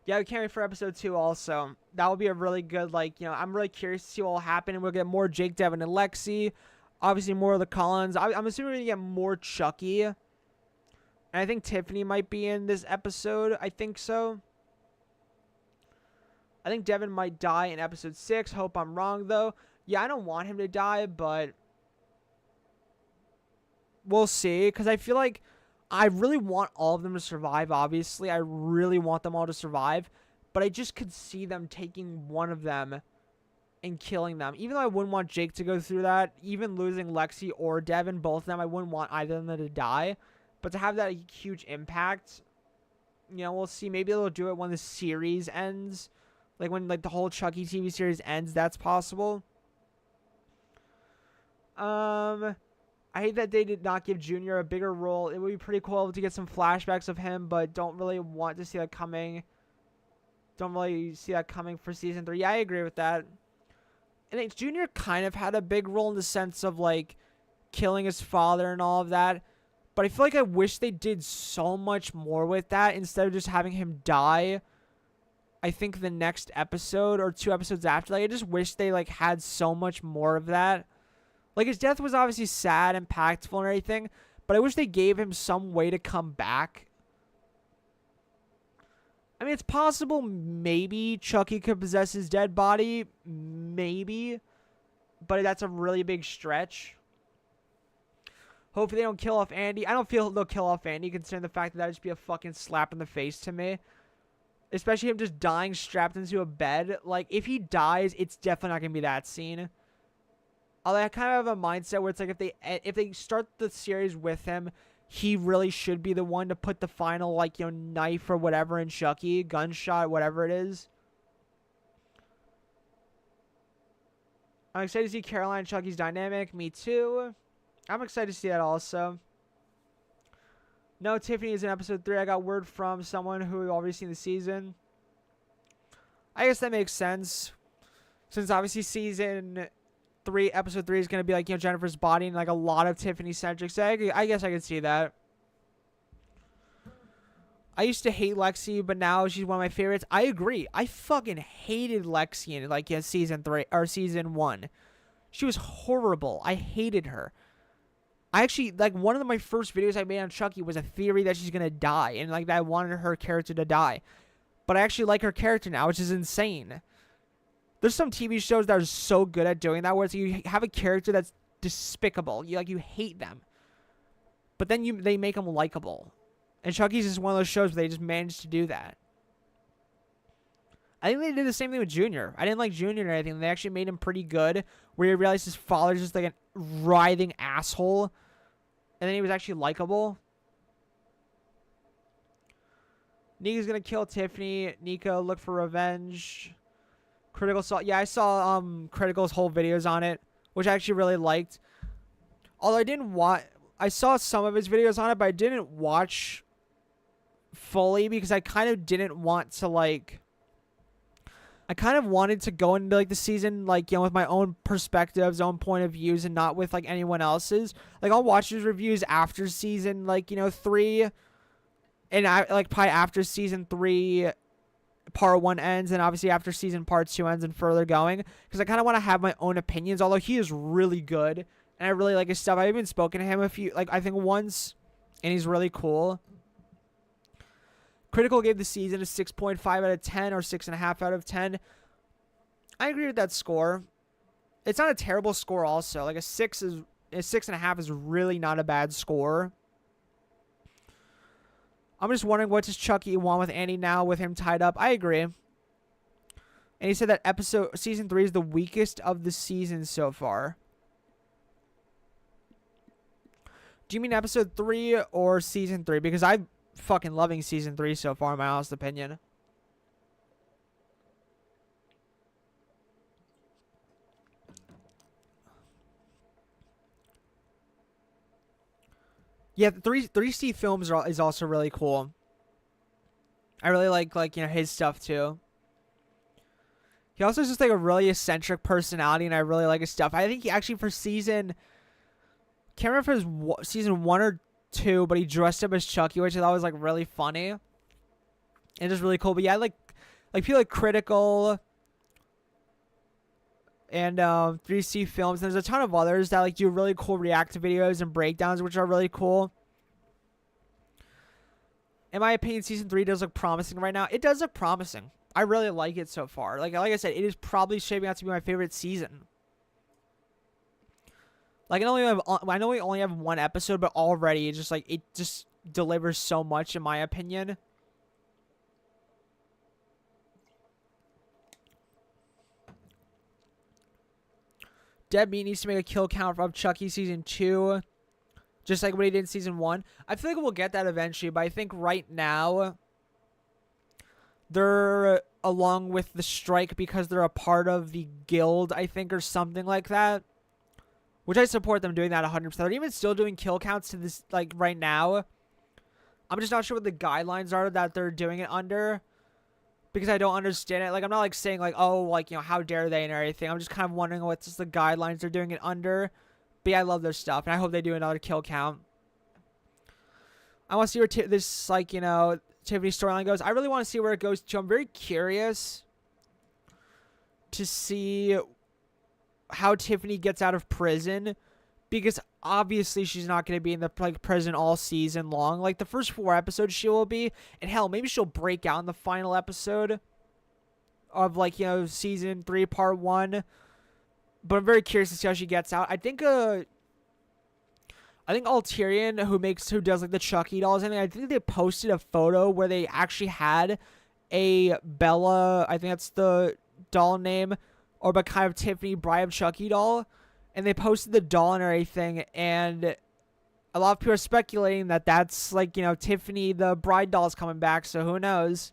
Yeah, we can't wait for episode 2 also. That will be a really good, like, you know, I'm really curious to see what will happen. And we'll get more Jake, Devin, and Lexi. Obviously, more of the Collins. I'm assuming we're going to get more Chucky. And I think Tiffany might be in this episode. I think so. I think Devin might die in episode 6. Hope I'm wrong, though. Yeah, I don't want him to die, but we'll see. Because I feel like I really want all of them to survive, obviously. I really want them all to survive. But I just could see them taking one of them and killing them. Even though I wouldn't want Jake to go through that, even losing Lexi or Devin, both of them, I wouldn't want either of them to die. But to have that huge impact, you know, we'll see. Maybe they'll do it when the series ends. Like when like the whole Chucky TV series ends, that's possible. I hate that they did not give Junior a bigger role. It would be pretty cool to get some flashbacks of him, but don't really want to see that coming. Don't really see that coming for Season 3. Yeah, I agree with that. And Junior kind of had a big role in the sense of, like, killing his father and all of that. But I feel like I wish they did so much more with that instead of just having him die. I think the next episode or 2 episodes after. Like, I just wish they, like, had so much more of that. Like, his death was obviously sad, impactful, and everything, but I wish they gave him some way to come back. I mean, it's possible maybe Chucky could possess his dead body. Maybe. But that's a really big stretch. Hopefully they don't kill off Andy. I don't feel they'll kill off Andy, considering the fact that that would just be a fucking slap in the face to me. Especially him just dying strapped into a bed. Like, if he dies, it's definitely not going to be that scene. I kind of have a mindset where it's like if they start the series with him, he really should be the one to put the final, like, you know, knife or whatever in Chucky, gunshot, whatever it is. I'm excited to see Caroline and Chucky's dynamic. Me too. I'm excited to see that also. No, Tiffany is in episode 3. I got word from someone who already seen the season. I guess that makes sense, since obviously season 3, episode 3 is going to be like, you know, Jennifer's body and like a lot of Tiffany centric. So I guess I could see that. I used to hate Lexi, but now she's one of my favorites. I agree. I fucking hated Lexi in like, yeah, season 3 or season 1. She was horrible. I hated her. I actually, like, one of my first videos I made on Chucky was a theory that she's going to die. And, like, that I wanted her character to die. But I actually like her character now, which is insane. There's some TV shows that are so good at doing that, where it's, you have a character that's despicable. You hate them. But then they make them likable. And Chucky's is one of those shows where they just managed to do that. I think they did the same thing with Junior. I didn't like Junior or anything. They actually made him pretty good, where you realize his father's just like a writhing asshole. And then he was actually likable. Nika's gonna kill Tiffany. Nika, look for revenge. Critical saw. Yeah, I saw Critical's whole videos on it, which I actually really liked. Although I didn't watch. I saw some of his videos on it, but I didn't watch fully because I kind of didn't want to, like, I kind of wanted to go into, like, the season, like, you know, with my own perspectives, own point of views, and not with, like, anyone else's. Like, I'll watch his reviews after season, like, you know, 3, and I, like, probably after season 3 part 1 ends, and obviously after season part 2 ends and further going, because I kind of want to have my own opinions, although he is really good, and I really like his stuff. I've even spoken to him a few, like, I think once, and he's really cool. Critical gave the season a 6.5 out of 10 or 6.5 out of 10. I agree with that score. It's not a terrible score also. Like, a 6.5 is really not a bad score. I'm just wondering, what does Chucky want with Andy now with him tied up? I agree. And he said that season 3 is the weakest of the seasons so far. Do you mean episode 3 or season 3? Because I'm fucking loving season 3 so far, in my honest opinion. Yeah, 3C Films is also really cool. I really like, you know, his stuff too. He also has just, like, a really eccentric personality, and I really like his stuff. I think he actually, for season, can't remember if it was season 1 or 2, but he dressed up as Chucky, which I thought was, like, really funny and just really cool. But yeah, like people like Critical and 3C Films. There's a ton of others that, like, do really cool react videos and breakdowns, which are really cool. In my opinion, season 3 does look promising right now. It does look promising. I really like it so far. Like I said, it is probably shaping out to be my favorite season. Like, I know we only have one episode, but already it's just, like, it just delivers so much, in my opinion. Deadbeat needs to make a kill count of Chucky season 2, just like what he did in season 1. I feel like we'll get that eventually, but I think right now they're along with the strike because they're a part of the guild, I think, or something like that. Which I support them doing that 100%. They're even still doing kill counts to this, like, right now. I'm just not sure what the guidelines are that they're doing it under, because I don't understand it. Like, I'm not, like, saying, like, oh, like, you know, how dare they and everything. I'm just kind of wondering what's just the guidelines they're doing it under. But yeah, I love their stuff, and I hope they do another kill count. I want to see where this, like, you know, Tiffany storyline goes. I really want to see where it goes to. I'm very curious to see how Tiffany gets out of prison, because obviously she's not going to be in the, like, prison all season long. Like, the first 4 episodes she will be, and hell, maybe she'll break out in the final episode of, like, you know, season 3 part 1. But I'm very curious to see how she gets out. I think Ulterian, who does, like, the Chucky dolls, I think they posted a photo where they actually had a Bella, I think that's the doll name, or but kind of Tiffany Bride of Chucky doll, and they posted the doll and everything, and a lot of people are speculating that that's, like, you know, Tiffany the Bride doll is coming back, so who knows.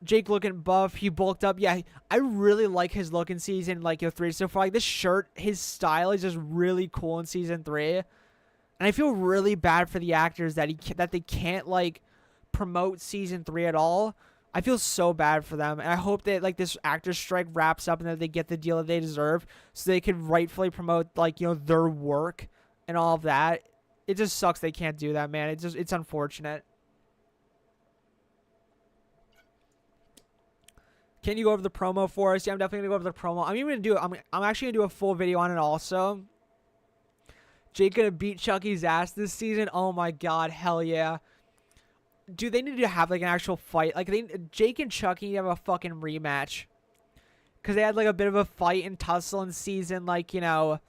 Jake looking buff, he bulked up. Yeah, I really like his look in season, like, 3 so far. Like, this shirt, his style is just really cool in season 3, and I feel really bad for the actors that they can't, like, promote season 3 at all. I feel so bad for them, and I hope that, like, this actor strike wraps up and that they get the deal that they deserve so they can rightfully promote, like, you know, their work and all of that. It just sucks they can't do that, man. It's unfortunate. Can you go over the promo for us? Yeah, I'm definitely gonna go over the promo. I'm even gonna do. I'm actually gonna do a full video on it also. Jake gonna beat Chucky's ass this season. Oh my god, hell yeah. Dude, they need to have like an actual fight. Like Jake and Chucky need to have a fucking rematch. Cause they had like a bit of a fight and tussle in season, like, you know,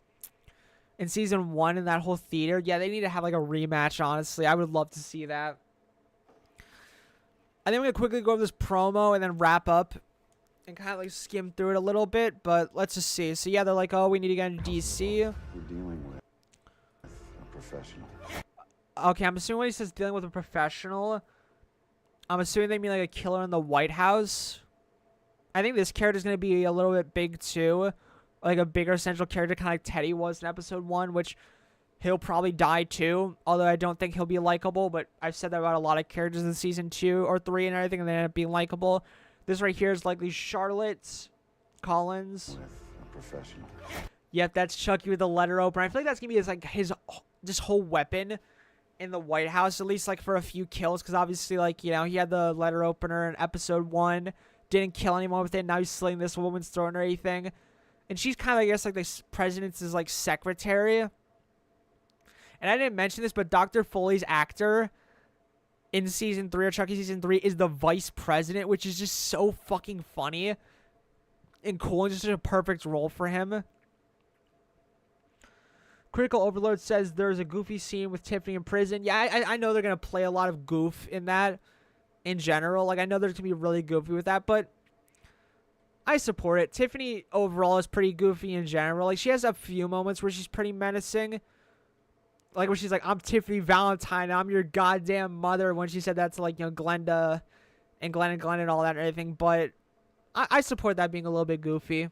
in season 1 in that whole theater. Yeah, they need to have like a rematch, honestly. I would love to see that. I think I'm gonna quickly go over this promo and then wrap up and kind of like skim through it a little bit, but let's just see. So yeah, they're like, oh, we need to get into DC. We're dealing with a professional. Okay, I'm assuming when he says dealing with a professional, I'm assuming they mean like a killer in the White House. I think this character's going to be a little bit big too. Like a bigger central character, kind of like Teddy was in episode 1, which he'll probably die too. Although I don't think he'll be likable, but I've said that about a lot of characters in season 2 or 3 and everything, and they end up being likable. This right here is likely Charlotte Collins. With a professional. Yep, that's Chucky with the letter opener. I feel like that's going to be his this whole weapon in the White House, at least like for a few kills, because obviously, like, you know, he had the letter opener in episode 1, didn't kill anyone with it, now he's slinging this woman's throat and everything, and she's kind of, I guess, like the president's like secretary. And I didn't mention this, but Dr. Foley's actor in season 3 or Chucky season 3 is the vice president, which is just so fucking funny and cool, and just a perfect role for him. Critical Overlord says there's a goofy scene with Tiffany in prison. Yeah, I know they're going to play a lot of goof in that in general. Like, I know there's going to be really goofy with that, but I support it. Tiffany overall is pretty goofy in general. Like, she has a few moments where she's pretty menacing. Like, where she's like, I'm Tiffany Valentine, I'm your goddamn mother, when she said that to, like, you know, Glenda and Glenn and all that and everything. But I support that being a little bit goofy.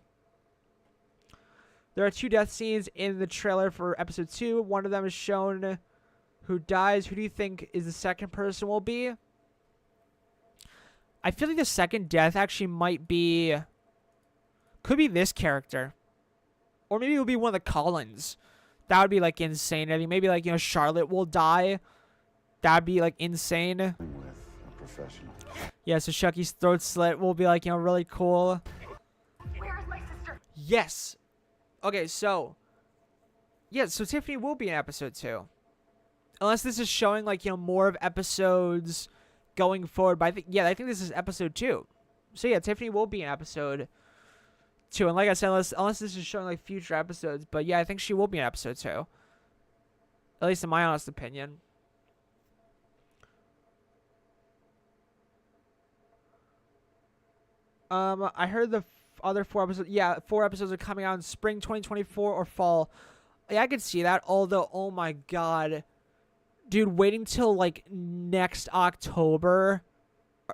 There are 2 death scenes in the trailer for episode 2. One of them is shown who dies. Who do you think is the second person will be? I feel like the second death actually might be... Could be this character. Or maybe it'll be one of the Collins. That would be, like, insane. I mean, maybe, like, you know, Charlotte will die. That would be, like, insane. With a professional. Yeah, so Chucky's throat slit will be, like, you know, really cool. Where is my sister? Yes! Okay, so... Yeah, so Tiffany will be in episode 2. Unless this is showing, like, you know, more of episodes going forward. But I think this is episode 2. So, yeah, Tiffany will be in episode 2. And like I said, unless this is showing, like, future episodes. But, yeah, I think she will be in episode 2. At least in my honest opinion. I heard the other 4 episodes. Yeah, 4 episodes are coming out in spring 2024 or fall. Yeah, I could see that. Although, oh my god. Dude, waiting till, like, next October,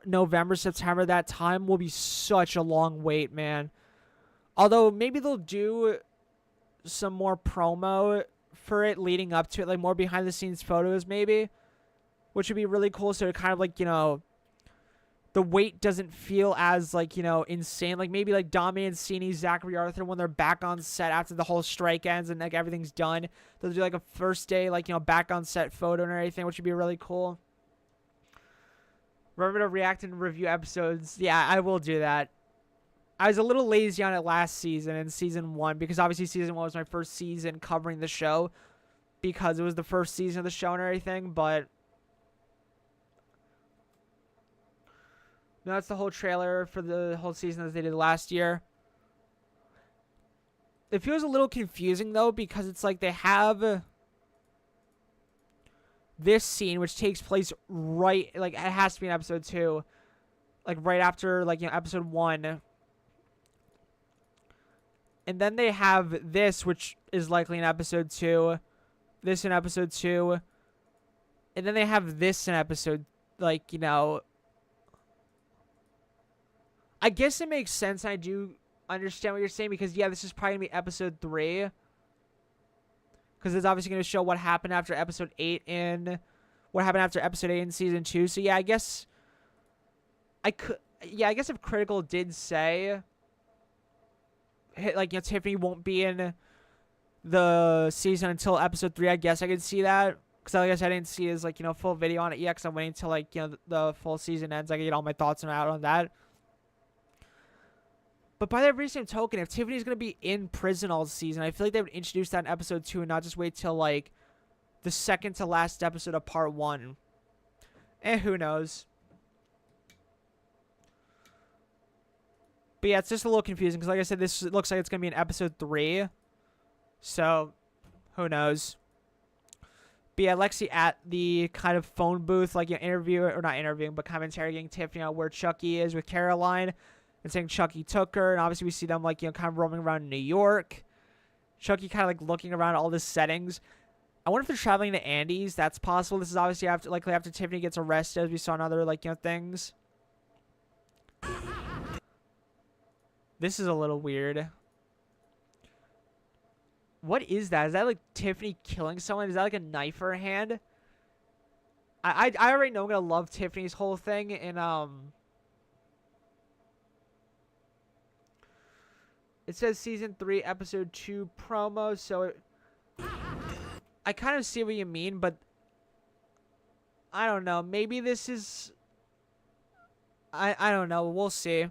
November, September, that time will be such a long wait, man. Although, maybe they'll do some more promo for it leading up to it. Like, more behind-the-scenes photos, maybe. Which would be really cool. So, it kind of, like, you know... The wait doesn't feel as, like, you know, insane. Like, maybe, like, Dom Mancini, Zachary Arthur, when they're back on set after the whole strike ends and, like, everything's done, they'll do, like, a first day, like, you know, back on set photo and everything, which would be really cool. Remember to react and review episodes. Yeah, I will do that. I was a little lazy on it last season in season 1 because obviously season 1 was my first season covering the show because it was the first season of the show and everything, but... No, that's the whole trailer for the whole season as they did last year. It feels a little confusing, though, because it's like they have this scene, which takes place right... Like, it has to be in episode 2. Like, right after, like, you know, episode 1. And then they have this, which is likely in episode 2. This in episode 2. And then they have this in episode, like, you know... I guess it makes sense. I do understand what you're saying because, yeah, this is probably going to be episode 3. Because it's obviously going to show what happened after episode 8 in... What happened after episode 8 in season 2. So, yeah, I guess... I guess if Critical did say... Like, you know, Tiffany won't be in the season until episode 3, I guess I could see that. Because, like I guess I didn't see his, like, you know, full video on it yet. Because I'm waiting until, like, you know, the full season ends. I can get all my thoughts out on that. But by that very same token, if Tiffany's going to be in prison all season, I feel like they would introduce that in episode 2 and not just wait till, like, the second to last episode of part 1. Who knows? But yeah, it's just a little confusing because, like I said, this looks like it's going to be in episode 3. So, who knows? But yeah, Lexi at the kind of phone booth, like, or not interviewing, but kind of interrogating Tiffany on where Chucky is with Caroline and saying Chucky took her. And obviously we see them, like, kind of roaming around New York. Chucky kind of, like, looking around all the settings. I wonder if they're traveling to Andy's. That's possible. This is obviously likely after Tiffany gets arrested, as we saw in other, like, things. This is a little weird. What is that? Is that, like, Tiffany killing someone? Is that, like, a knife for her hand? I already know I'm going to love Tiffany's whole thing in, It says Season 3, Episode 2 promo, so I kind of see what you mean, but I don't know. Maybe this is... I don't know. We'll see.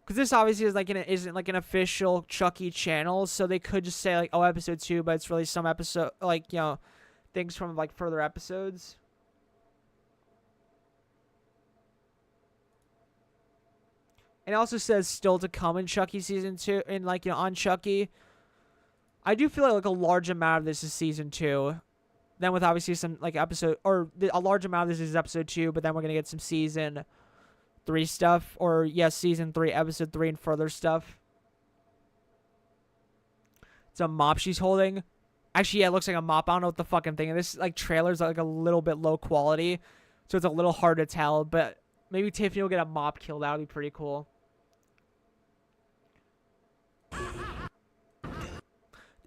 Because this obviously is isn't like an official Chucky channel, so they could just say, like, oh, episode 2, but it's really some episode, like, things from, like, further episodes. And it also says still to come in Chucky season 2, and, like, on Chucky. I do feel like a large amount of this is season 2. Then with obviously some, like, episode, or a large amount of this is episode 2, but then we're going to get some season 3 stuff, or yes, season 3, episode 3, and further stuff. It's a mop she's holding. Actually, yeah, it looks like a mop. I don't know what the fucking thing. And this, like, trailer's like a little bit low quality, so it's a little hard to tell. But maybe Tiffany will get a mop kill. That would be pretty cool.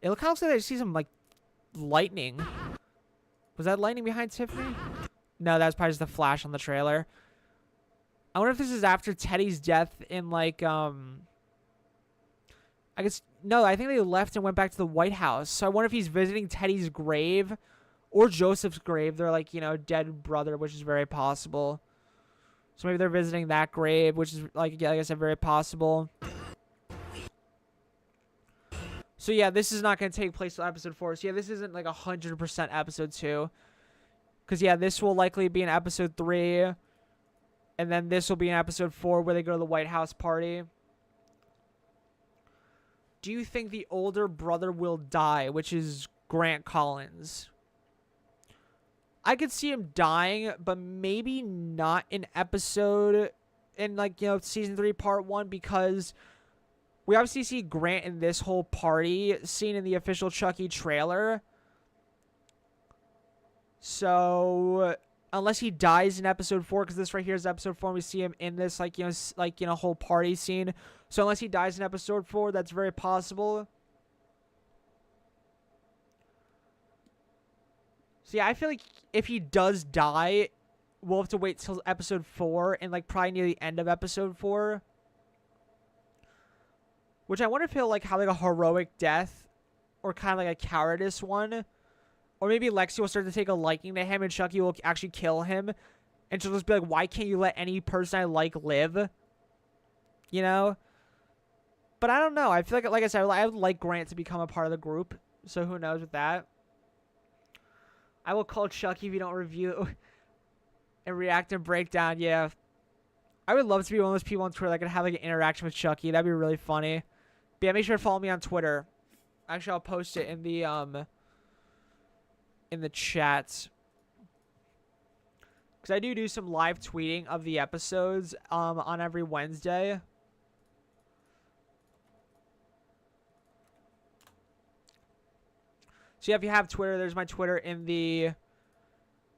It kind of looks like I see some, like, lightning. Was that lightning behind Tiffany? No, that was probably just the flash on the trailer. I wonder if this is after Teddy's death in, like, I guess, no, I think they left and went back to the White House. So I wonder if he's visiting Teddy's grave or Joseph's grave. They're, like, dead brother, which is very possible. So maybe they're visiting that grave, which is, like I said, very possible. So yeah, this is not going to take place till episode 4. So yeah, this isn't, like, 100% episode 2. Because yeah, this will likely be in episode 3. And then this will be in episode 4 where they go to the White House party. Do you think the older brother will die, which is Grant Collins? I could see him dying, but maybe not in episode, in, like, season 3, part 1, because we obviously see Grant in this whole party scene in the official Chucky trailer. So unless he dies in episode 4, because this right here is episode 4, and we see him in this, like, whole party scene. So unless he dies in episode 4, that's very possible. So yeah, I feel like if he does die, we'll have to wait till episode 4, and, like, probably near the end of episode 4. Which I wonder if he'll, like, have, like, a heroic death, or kind of like a cowardice one. Or maybe Lexi will start to take a liking to him and Chucky will actually kill him. And she'll just be like, why can't you let any person I like live? But I don't know. I feel like I said, I would like Grant to become a part of the group. So who knows with that. I will call Chucky if you don't review and react and break down. Yeah. I would love to be one of those people on Twitter that could have, like, an interaction with Chucky. That'd be really funny. But yeah, make sure to follow me on Twitter. Actually, I'll post it in the chat. Because I do some live tweeting of the episodes on every Wednesday. So yeah, if you have Twitter, there's my Twitter in the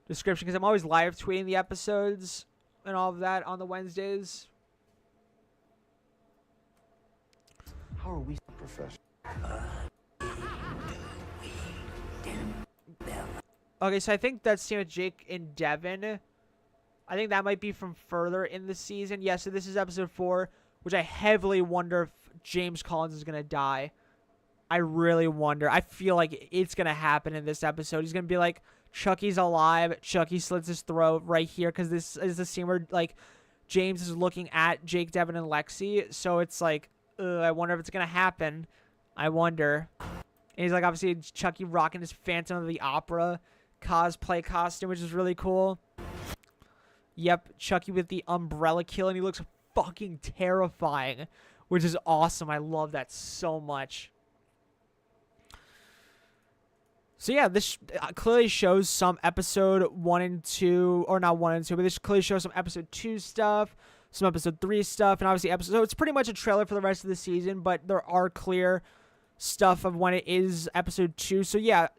description. Because I'm always live tweeting the episodes and all of that on the Wednesdays. How are we Professional. Okay, so I think that's same with Jake and Devin. I think that might be from further in the season. Yeah, so this is episode 4, which I heavily wonder if James Collins is going to die. I really wonder. I feel like it's going to happen in this episode. He's going to be like, Chucky's alive. Chucky slits his throat right here, because this is the scene where, like, James is looking at Jake, Devin, and Lexi. So it's like, I wonder if it's going to happen. I wonder. And he's like, obviously, Chucky rocking his Phantom of the Opera cosplay costume, which is really cool. Yep, Chucky with the umbrella kill, and he looks fucking terrifying, which is awesome. I love that so much. So yeah, this clearly shows some episode 1 and 2, or not 1 and 2, but this clearly shows some episode 2 stuff, some episode 3 stuff, and obviously episode. So it's pretty much a trailer for the rest of the season, but there are clear stuff of when it is episode 2. So yeah,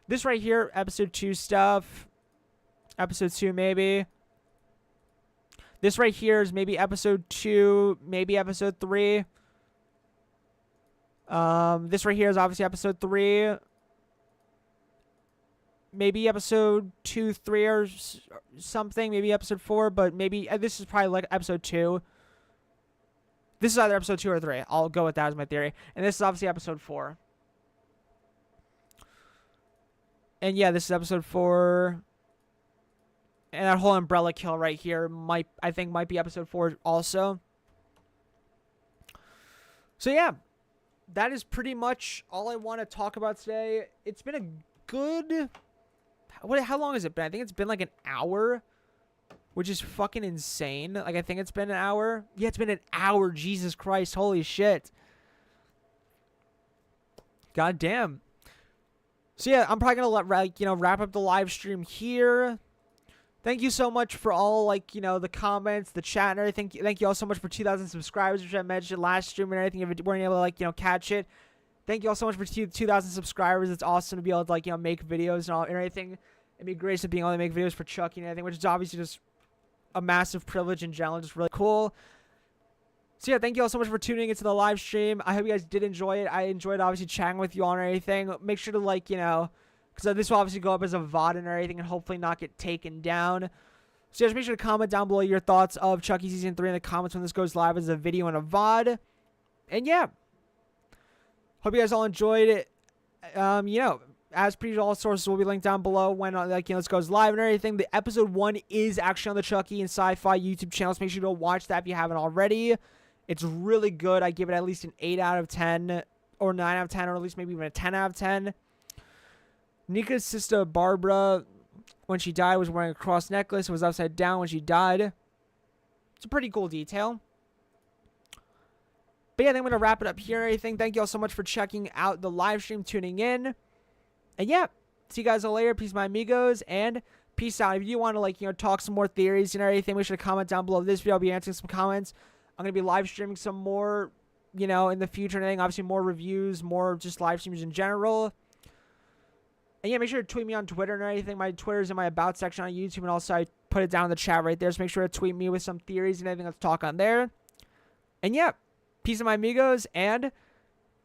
this right here, episode 2 stuff, episode 2 maybe. This right here is maybe episode 2, maybe episode 3. This right here is obviously episode 3. Maybe episode 2, 3 or something. Maybe episode 4, but maybe this is probably like episode 2. This is either episode 2 or 3. I'll go with that as my theory. And this is obviously episode 4. And yeah, this is episode 4. And that whole umbrella kill right here I think might be episode 4 also. So yeah, that is pretty much all I want to talk about today. It's been a good... How long has it been? I think it's been like an hour, which is fucking insane. Like, I think it's been an hour. Yeah, it's been an hour. Jesus Christ. Holy shit. God damn. So yeah, I'm probably going to wrap up the live stream here. Thank you so much for all, the comments, the chat, and everything. Thank you all so much for 2,000 subscribers, which I mentioned last stream and everything. If you weren't able to, catch it. Thank you all so much for 2,000 subscribers. It's awesome to be able to, make videos and everything. It'd be great to being able to make videos for Chucky and everything, which is obviously just a massive privilege in general. Just really cool. So yeah, thank you all so much for tuning into the live stream. I hope you guys did enjoy it. I enjoyed obviously chatting with you on everything. Make sure to because this will obviously go up as a VOD and everything and hopefully not get taken down. So just make sure to comment down below your thoughts of Chucky Season 3 in the comments when this goes live as a video and a VOD. And yeah. Hope you guys all enjoyed it. As per usual, all sources will be linked down below when this goes live and everything. The episode 1 is actually on the Chucky and Sci-Fi YouTube channels. Make sure to go watch that if you haven't already. It's really good. I give it at least an 8 out of 10 or 9 out of 10 or at least maybe even a 10 out of 10. Nika's sister Barbara, when she died, was wearing a cross necklace. It was upside down when she died. It's a pretty cool detail. But yeah, I think I'm going to wrap it up here and everything. Thank you all so much for checking out the live stream, tuning in. And yeah, see you guys all later. Peace, my amigos, and peace out. If you want to, talk some more theories and everything, make sure to comment down below this video. I'll be answering some comments. I'm going to be live streaming some more, in the future and everything. Obviously, more reviews, more just live streams in general. And yeah, make sure to tweet me on Twitter and everything. My Twitter's in my About section on YouTube, and also I put it down in the chat right there. So make sure to tweet me with some theories and everything. Let's talk on there. And yeah, peace, my amigos, and